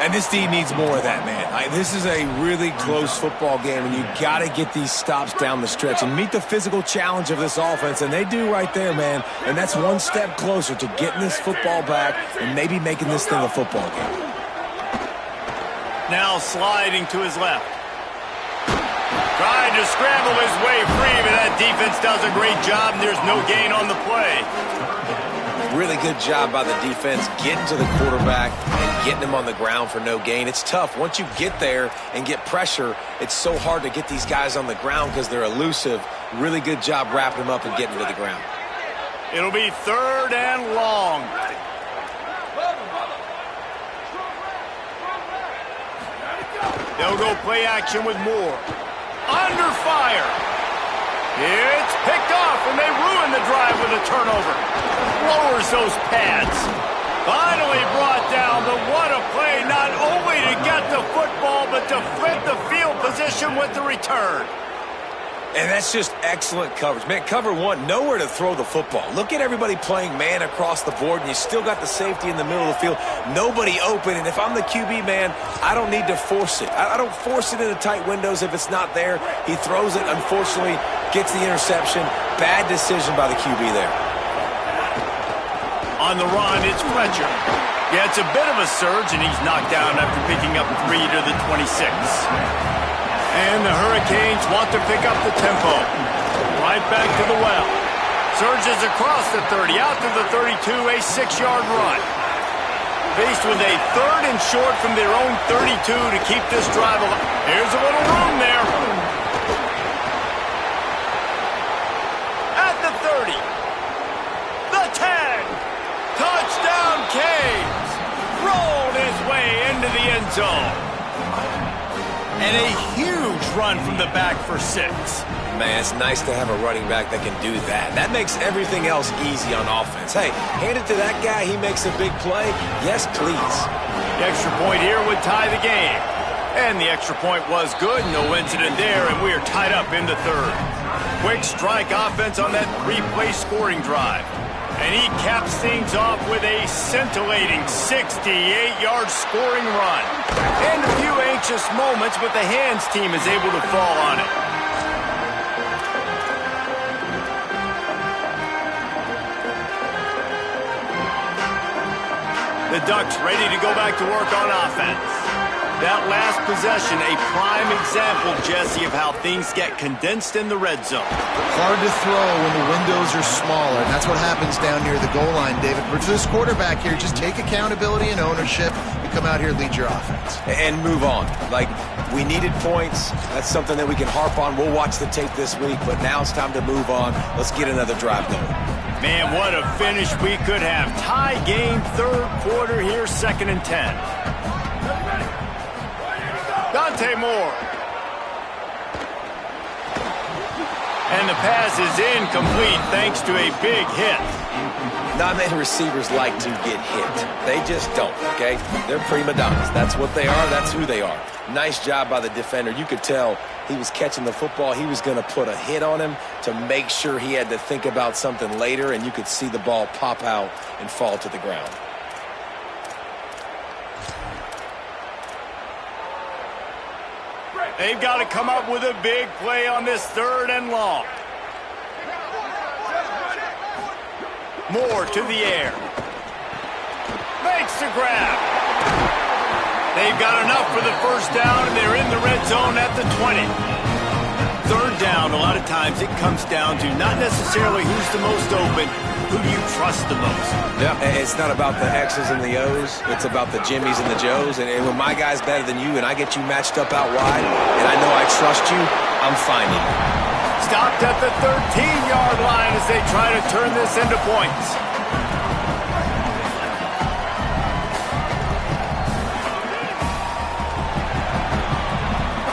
And this team needs more of that, man. This is a really close football game, and you got to get these stops down the stretch and meet the physical challenge of this offense, and they do right there, man. And that's one step closer to getting this football back and maybe making this thing a football game. Now sliding to his left. Trying to scramble his way free, but that defense does a great job, and there's no gain on the play. Really good job by the defense getting to the quarterback and getting him on the ground for no gain. It's tough. Once you get there and get pressure, it's so hard to get these guys on the ground because they're elusive. Really good job wrapping them up and getting to the ground. It'll be 3rd and long. They'll go play action with Moore. Under fire. It's picked off, and they ruin the drive with a turnover. Lowers those pads. Finally brought down, but what a play, not only to get the football, but to flip the field position with the return. And that's just excellent coverage. Man, cover one, nowhere to throw the football. Look at everybody playing man across the board, and you still got the safety in the middle of the field. Nobody open, and if I'm the QB, man, I don't need to force it. I don't force it into tight windows if it's not there. He throws it, unfortunately, gets the interception. Bad decision by the QB there. On the run, it's Fletcher. Yeah, it's a bit of a surge, and he's knocked down after picking up 3 to the 26. And the Hurricanes want to pick up the tempo. Right back to the well. Surges across the 30, out to the 32, a 6-yard run. Faced with a 3rd and short from their own 32 to keep this drive alive. Here's a little room there. At the 30. The 10. Touchdown, Canes. Rolled his way into the end zone. And a huge run from the back for 6. Man, it's nice to have a running back that can do that. That makes everything else easy on offense. Hey, hand it to that guy. He makes a big play. Yes, please. The extra point here would tie the game. And the extra point was good. No incident there, and we are tied up in the 3rd. Quick strike offense on that 3-play scoring drive. And he caps things off with a scintillating 68-yard scoring run. And a few anxious moments, but the hands team is able to fall on it. The Ducks ready to go back to work on offense. That last possession, a prime example, Jesse, of how things get condensed in the red zone. Hard to throw when the windows are smaller, and that's what happens down near the goal line, David. But for this quarterback here, just take accountability and ownership and come out here and lead your offense. And move on. Like, we needed points. That's something that we can harp on. We'll watch the tape this week, but now it's time to move on. Let's get another drive going. Man, what a finish we could have. Tie game, 3rd quarter here, 2nd and 10. Dante Moore. And the pass is incomplete thanks to a big hit. Not many receivers like to get hit. They just don't, okay? They're prima donnas. That's what they are. That's who they are. Nice job by the defender. You could tell he was catching the football. He was going to put a hit on him to make sure he had to think about something later, and you could see the ball pop out and fall to the ground. They've got to come up with a big play on this 3rd and long. Moore to the air. Makes the grab. They've got enough for the 1st down, and they're in the red zone at the 20. 3rd down, a lot of times it comes down to not necessarily who's the most open, who do you trust the most? Yeah, it's not about the X's and the O's. It's about the Jimmies and the Joes. And when my guy's better than you and I get you matched up out wide and I know I trust you, I'm finding you. Stopped at the 13-yard line as they try to turn this into points.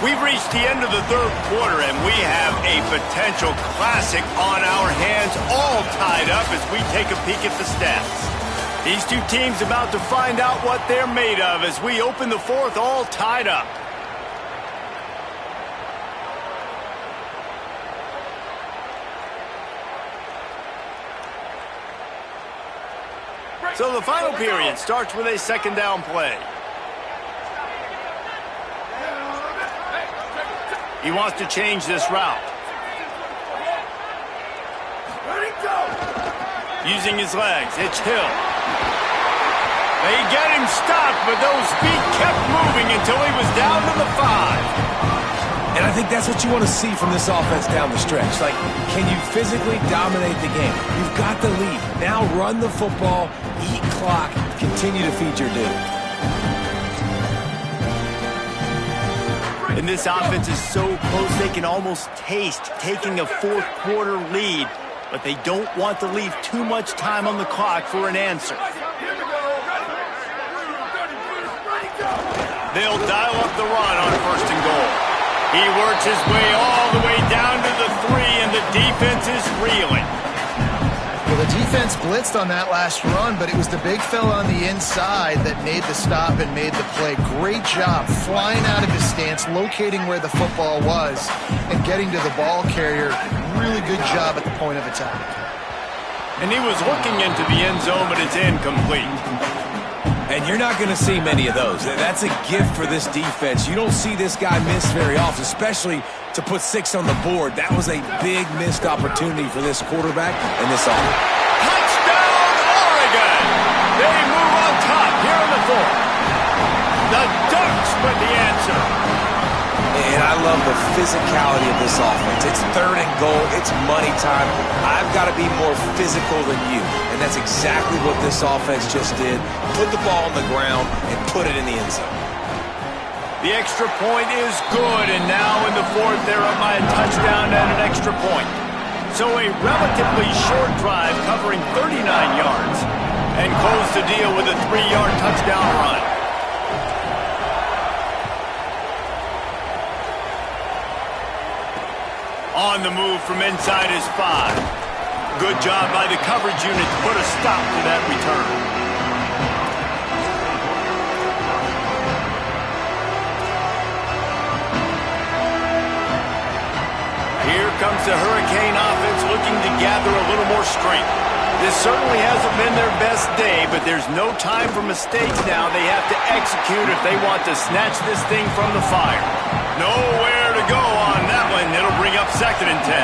We've reached the end of the 3rd quarter, and we have a potential classic on our hands, all tied up as we take a peek at the stats. These two teams about to find out what they're made of as we open the 4th, all tied up. So the final period starts with a 2nd down play. He wants to change this route. Using his legs, it's Hill. They get him stopped, but those feet kept moving until he was down to the 5. And I think that's what you want to see from this offense down the stretch. Like, can you physically dominate the game? You've got the lead. Now run the football, eat clock, continue to feed your dude. And this offense is so close they can almost taste taking a 4th quarter lead, but they don't want to leave too much time on the clock for an answer. They'll dial up the run on 1st and goal. He works his way all the way down to the 3, and the defense is reeling. Well, the defense defense blitzed on that last run, but it was the big fella on the inside that made the stop and made the play. Great job flying out of his stance, locating where the football was, and getting to the ball carrier. Really good job at the point of attack. And he was looking into the end zone, but it's incomplete. And you're not going to see many of those. That's a gift for this defense. You don't see this guy miss very often, especially to put 6 on the board. That was a big missed opportunity for this quarterback and this offense. Touchdown, Oregon! They move on top here in the fourth. The Ducks with the answer. And I love the physicality of this offense. It's 3rd and goal. It's money time. I've got to be more physical than you. And that's exactly what this offense just did. Put the ball on the ground and put it in the end zone. The extra point is good, and now in the fourth, they're up by a touchdown and an extra point. So a relatively short drive covering 39 yards and close the deal with a 3-yard touchdown run. On the move from inside his 5. Good job by the coverage unit to put a stop to that return. Here comes the Hurricane offense looking to gather a little more strength. This certainly hasn't been their best day, but there's no time for mistakes now. They have to execute if they want to snatch this thing from the fire. Nowhere to go on that one. It'll bring up 2nd and 10.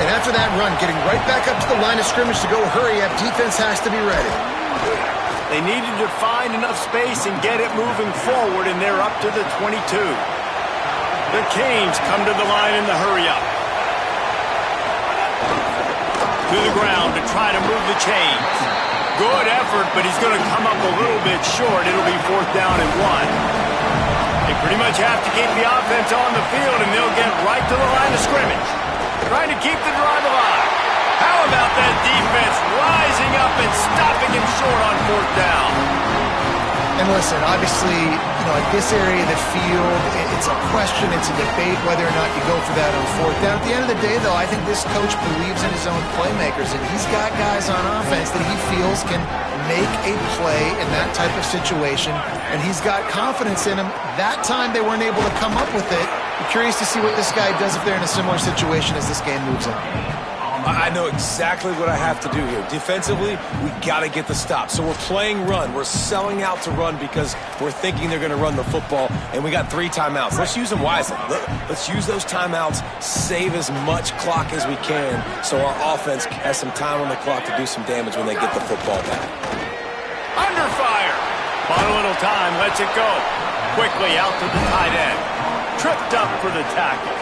And after that run, getting right back up to the line of scrimmage to go hurry up, defense has to be ready. They needed to find enough space and get it moving forward, and they're up to the 22. The Canes come to the line in the hurry-up. To the ground to try to move the chains. Good effort, but he's going to come up a little bit short. It'll be 4th down and 1. They pretty much have to keep the offense on the field, and they'll get right to the line of scrimmage. Trying to keep the drive alive. How about that defense rising up and stopping him short on 4th down? And listen, obviously, at this area of the field, it's a question, it's a debate whether or not you go for that on 4th down. At the end of the day, though, I think this coach believes in his own playmakers, and he's got guys on offense that he feels can make a play in that type of situation, and he's got confidence in him. That time they weren't able to come up with it. I'm curious to see what this guy does if they're in a similar situation as this game moves on. I know exactly what I have to do here. Defensively, we got to get the stop. So we're playing run. We're selling out to run because we're thinking they're going to run the football, and we got 3 timeouts. Let's use them wisely. Let's use those timeouts, save as much clock as we can so our offense has some time on the clock to do some damage when they get the football back. Under fire. Bought a little time, lets it go. Quickly out to the tight end. Tripped up for the tackle.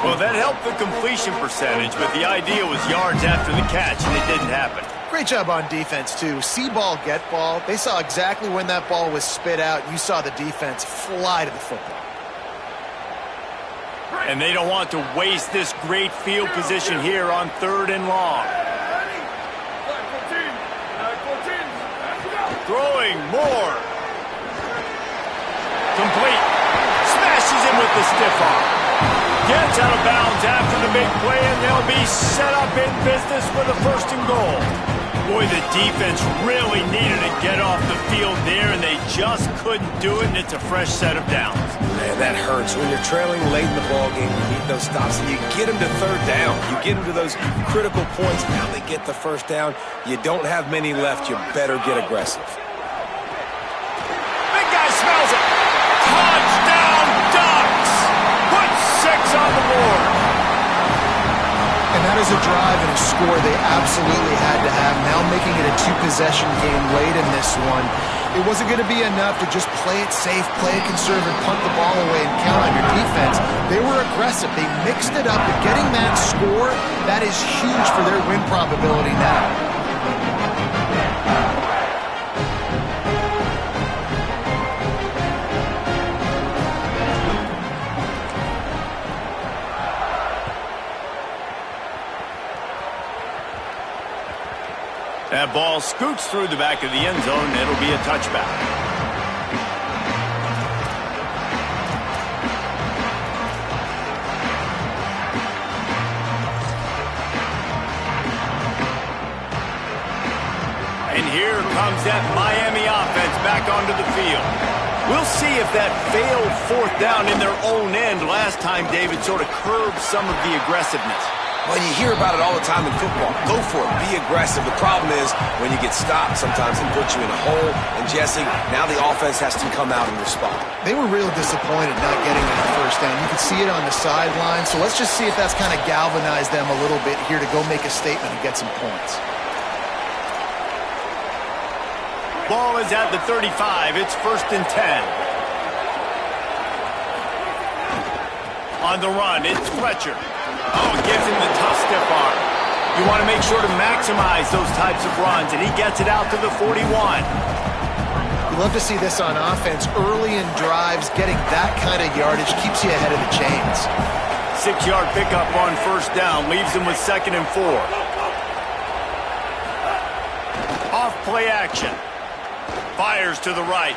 Well, that helped the completion percentage, but the idea was yards after the catch, and it didn't happen. Great job on defense, too. See ball, get ball. They saw exactly when that ball was spit out. You saw the defense fly to the football. And they don't want to waste this great field position here on 3rd and long. Throwing more. Complete. Smashes him with the stiff arm. Gets out of bounds after the big play, and they'll be set up in business with a 1st and goal. Boy, the defense really needed to get off the field there, and they just couldn't do it, and it's a fresh set of downs. Man, that hurts. When you're trailing late in the ballgame, you need those stops, and you get them to 3rd down. You get them to those critical points. Now they get the 1st down. You don't have many left. You better get aggressive. Big guy smells it. Touchdown, Ducks! Put 6 on the board. And that is a drive and a score they absolutely had to have. Now making it a 2-possession game late in this one. It wasn't going to be enough to just play it safe, play it conservative, punt the ball away, and count on your defense. They were aggressive. They mixed it up. But getting that score, that is huge for their win probability now. That ball scoots through the back of the end zone, and it'll be a touchback. comes that Miami offense back onto the field. We'll see if that failed fourth down in their own end last time, David, sort of curbed some of the aggressiveness. Well, you hear about it all the time in football. Go for it. Be aggressive. The problem is when you get stopped, sometimes it puts you in a hole. And, Jesse, now the offense has to come out and respond. They were real disappointed not getting that first down. You could see it on the sideline. So let's just see if that's kind of galvanized them a little bit here to go make a statement and get some points. Ball is at the 35. It's 1st and 10. On the run, it's Fletcher. Oh, gives him the tough stiff arm. You want to make sure to maximize those types of runs, and he gets it out to the 41. You love to see this on offense. Early in drives, getting that kind of yardage keeps you ahead of the chains. 6-yard pickup on first down, leaves him with 2nd and 4. Off play action. Fires to the right.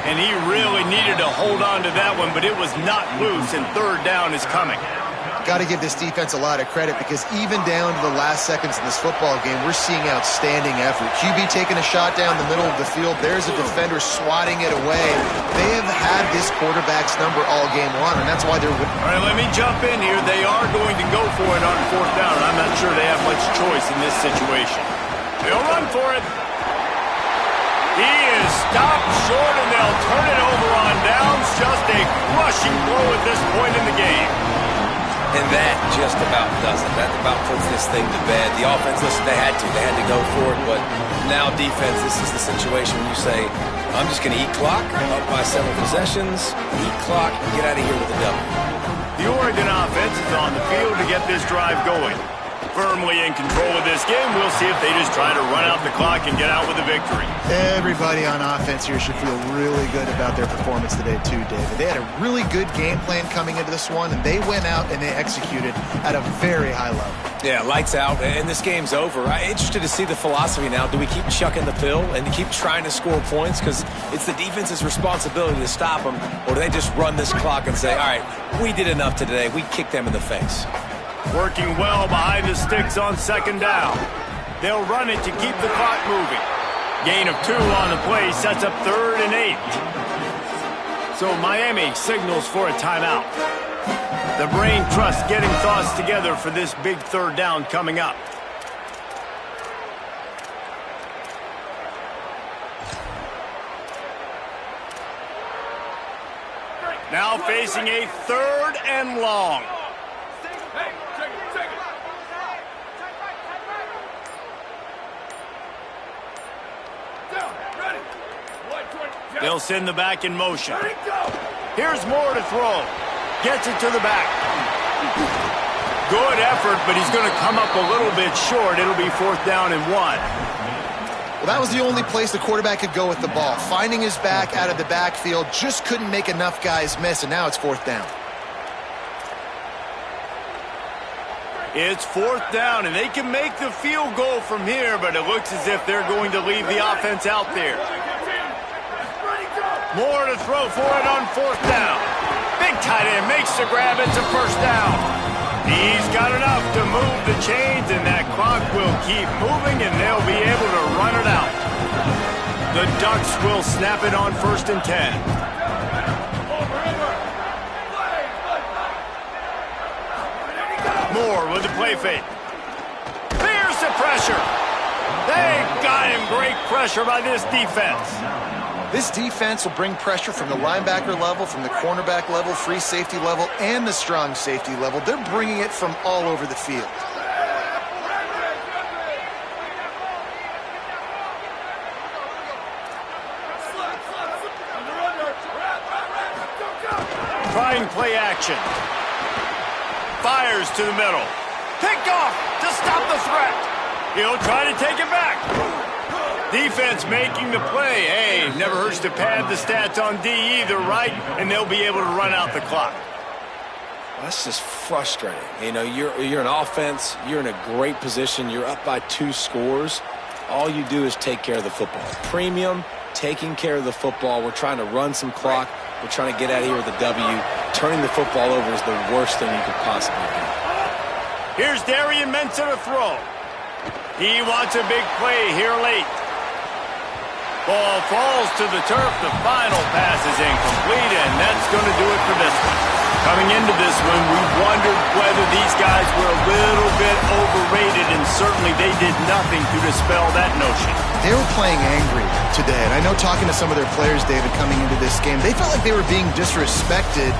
And he really needed to hold on to that one, but it was not loose, and 3rd down is coming. Got to give this defense a lot of credit because even down to the last seconds of this football game, we're seeing outstanding effort. QB taking a shot down the middle of the field. There's a defender swatting it away. They have had this quarterback's number all game long, and that's why they're winning. All right, let me jump in here. They are going to go for it on 4th down, and I'm not sure they have much choice in this situation. They'll run for it. He is stopped short, and they'll turn it over on downs. Just a crushing blow at this point in the game. And that just about does it. That about puts this thing to bed. The offense, listen, they had to go for it, but now defense, this is the situation when you say, I'm just going to eat clock, up by several possessions, eat clock, and get out of here with a W. The Oregon offense is on the field to get this drive going. Firmly in control of this game. We'll see if they just try to run out the clock and get out with a victory. Everybody on offense here should feel really good about their performance today too, David. They had a really good game plan coming into this one, and they went out and they executed at a very high level. Yeah, lights out, and this game's over. I'm interested to see the philosophy now. Do we keep chucking the pill and keep trying to score points because it's the defense's responsibility to stop them, or do they just run this clock and say, all right, we did enough today. We kicked them in the face. Working well behind the sticks on 2nd down. They'll run it to keep the clock moving. Gain of 2 on the play sets up 3rd and 8. So Miami signals for a timeout. The brain trust getting thoughts together for this big 3rd down coming up. Now facing a 3rd and long. Hey, take it. Down, ready. 120. They'll send the back in motion. Ready, go. Here's Moore to throw. Gets it to the back. Good effort, but he's going to come up a little bit short. It'll be 4th down and 1. Well, that was the only place the quarterback could go with the ball. Finding his back out of the backfield, just couldn't make enough guys miss, and now it's 4th down. It's 4th down, and they can make the field goal from here, but it looks as if they're going to leave the offense out there. Moore to throw for it on 4th down. Big tight end makes the grab. It's a 1st down. He's got enough to move the chains, and that clock will keep moving, and they'll be able to run it out. The Ducks will snap it on 1st and 10. Moore with the play fake. There's the pressure. They got him. Great pressure by this defense. This defense will bring pressure from the linebacker level, from the cornerback level, free safety level, and the strong safety level. They're bringing it from all over the field. Trying play action. Fires to the middle. Picked off to stop the threat. He'll try to take it back. Defense making the play. Hey, never hurts to pad the stats on D either, right? And they'll be able to run out the clock. That's just frustrating. You know, you're an offense. You're in a great position. You're up by 2 scores. All you do is take care of the football. Premium, taking care of the football. We're trying to run some clock. We're trying to get out of here with a W. Turning the football over is the worst thing you could possibly do. Here's Darian Mensah to throw. He wants a big play here late. Ball falls to the turf. The final pass is incomplete, and that's going to do it for this one. Coming into this one, we wondered whether these guys were a little bit overrated, and certainly they did nothing to dispel that notion. They were playing angry today, and I know talking to some of their players, David, coming into this game, they felt like they were being disrespected.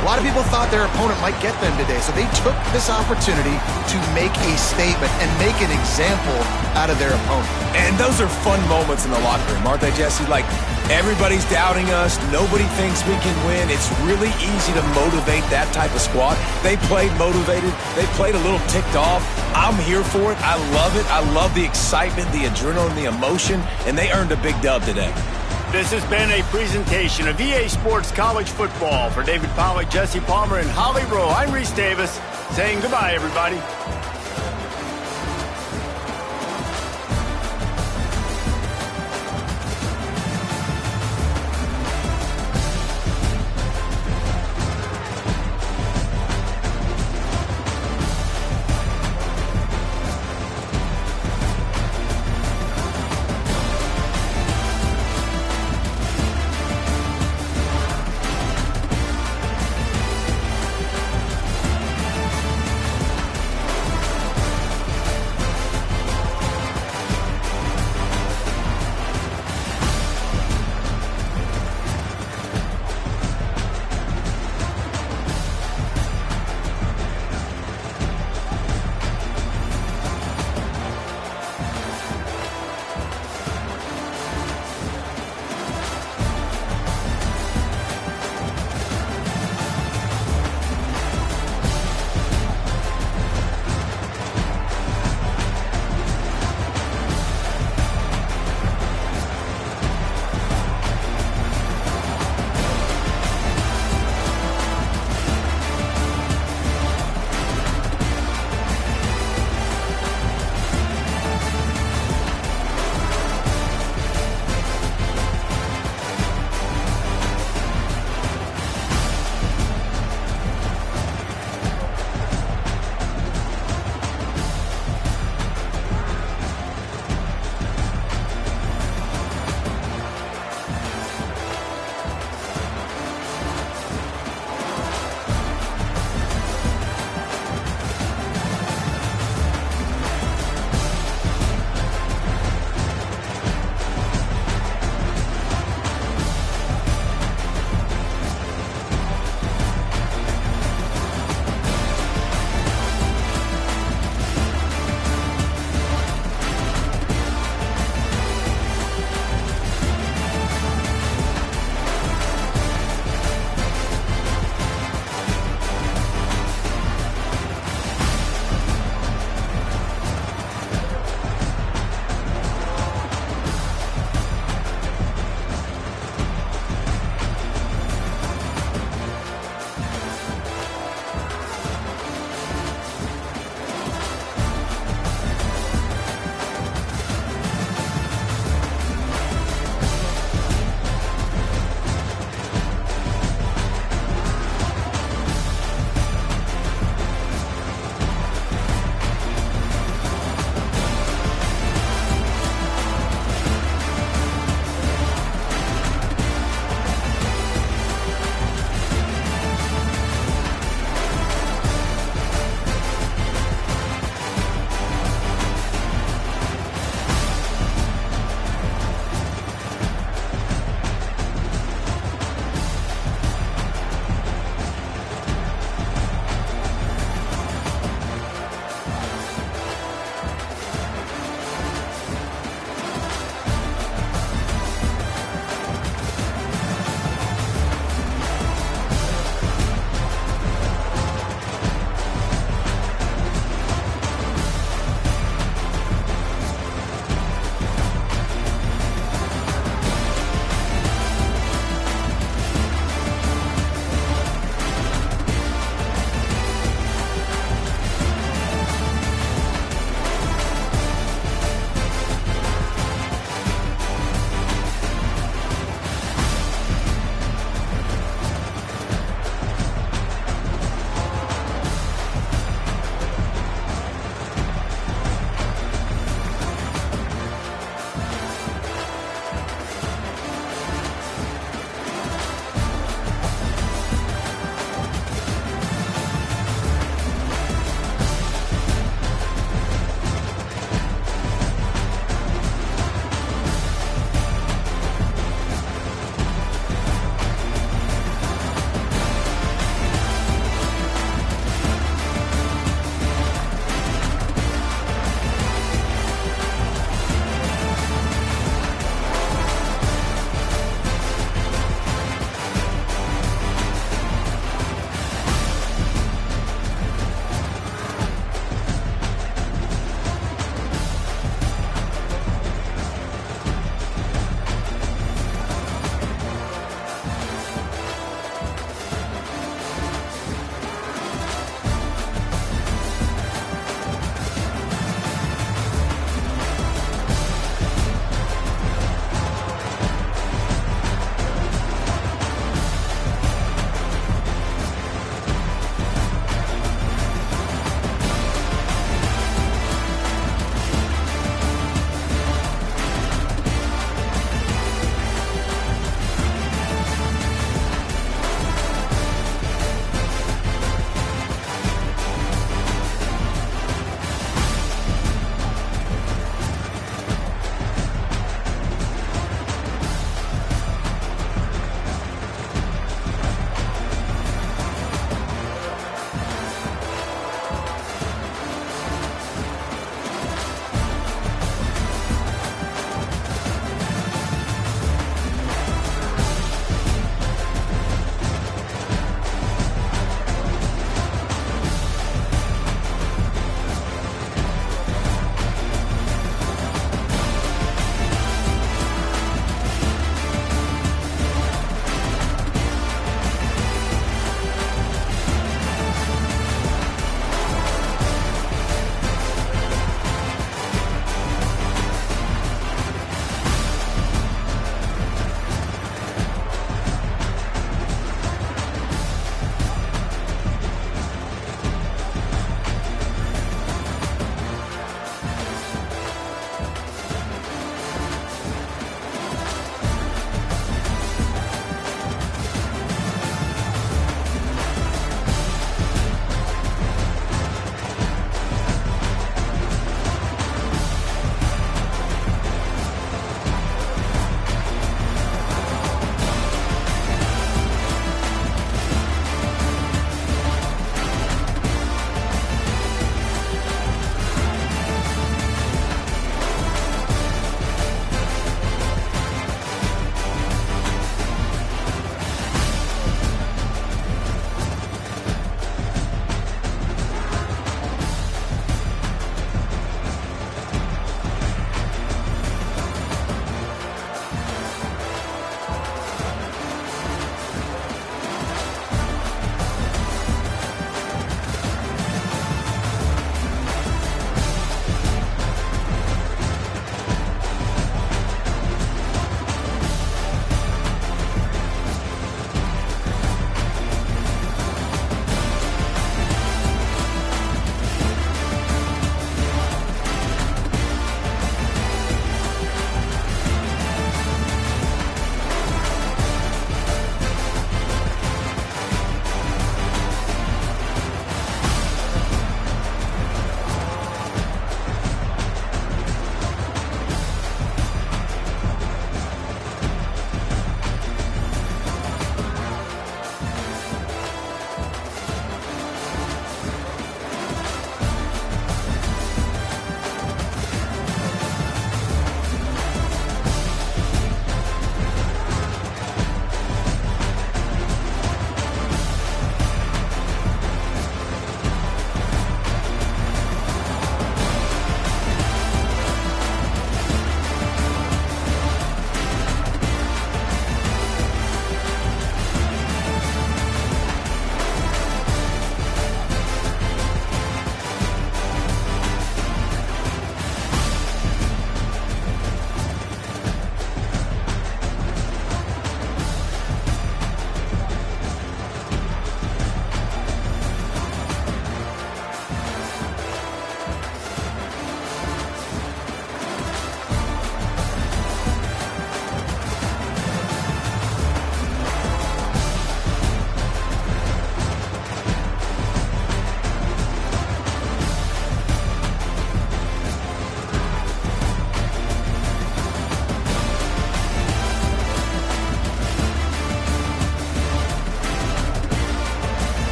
A lot of people thought their opponent might get them today, so they took this opportunity to make a statement and make an example out of their opponent. And those are fun moments in the locker room, aren't they, Jesse? Like, everybody's doubting us. Nobody thinks we can win. It's really easy to motivate that type of squad. They played motivated. They played a little ticked off. I'm here for it. I love it. I love the excitement, the adrenaline, the emotion, and they earned a big dub today. This has been a presentation of EA Sports College Football. For David Pollack, Jesse Palmer, and Holly Rowe, I'm Reese Davis saying goodbye, everybody.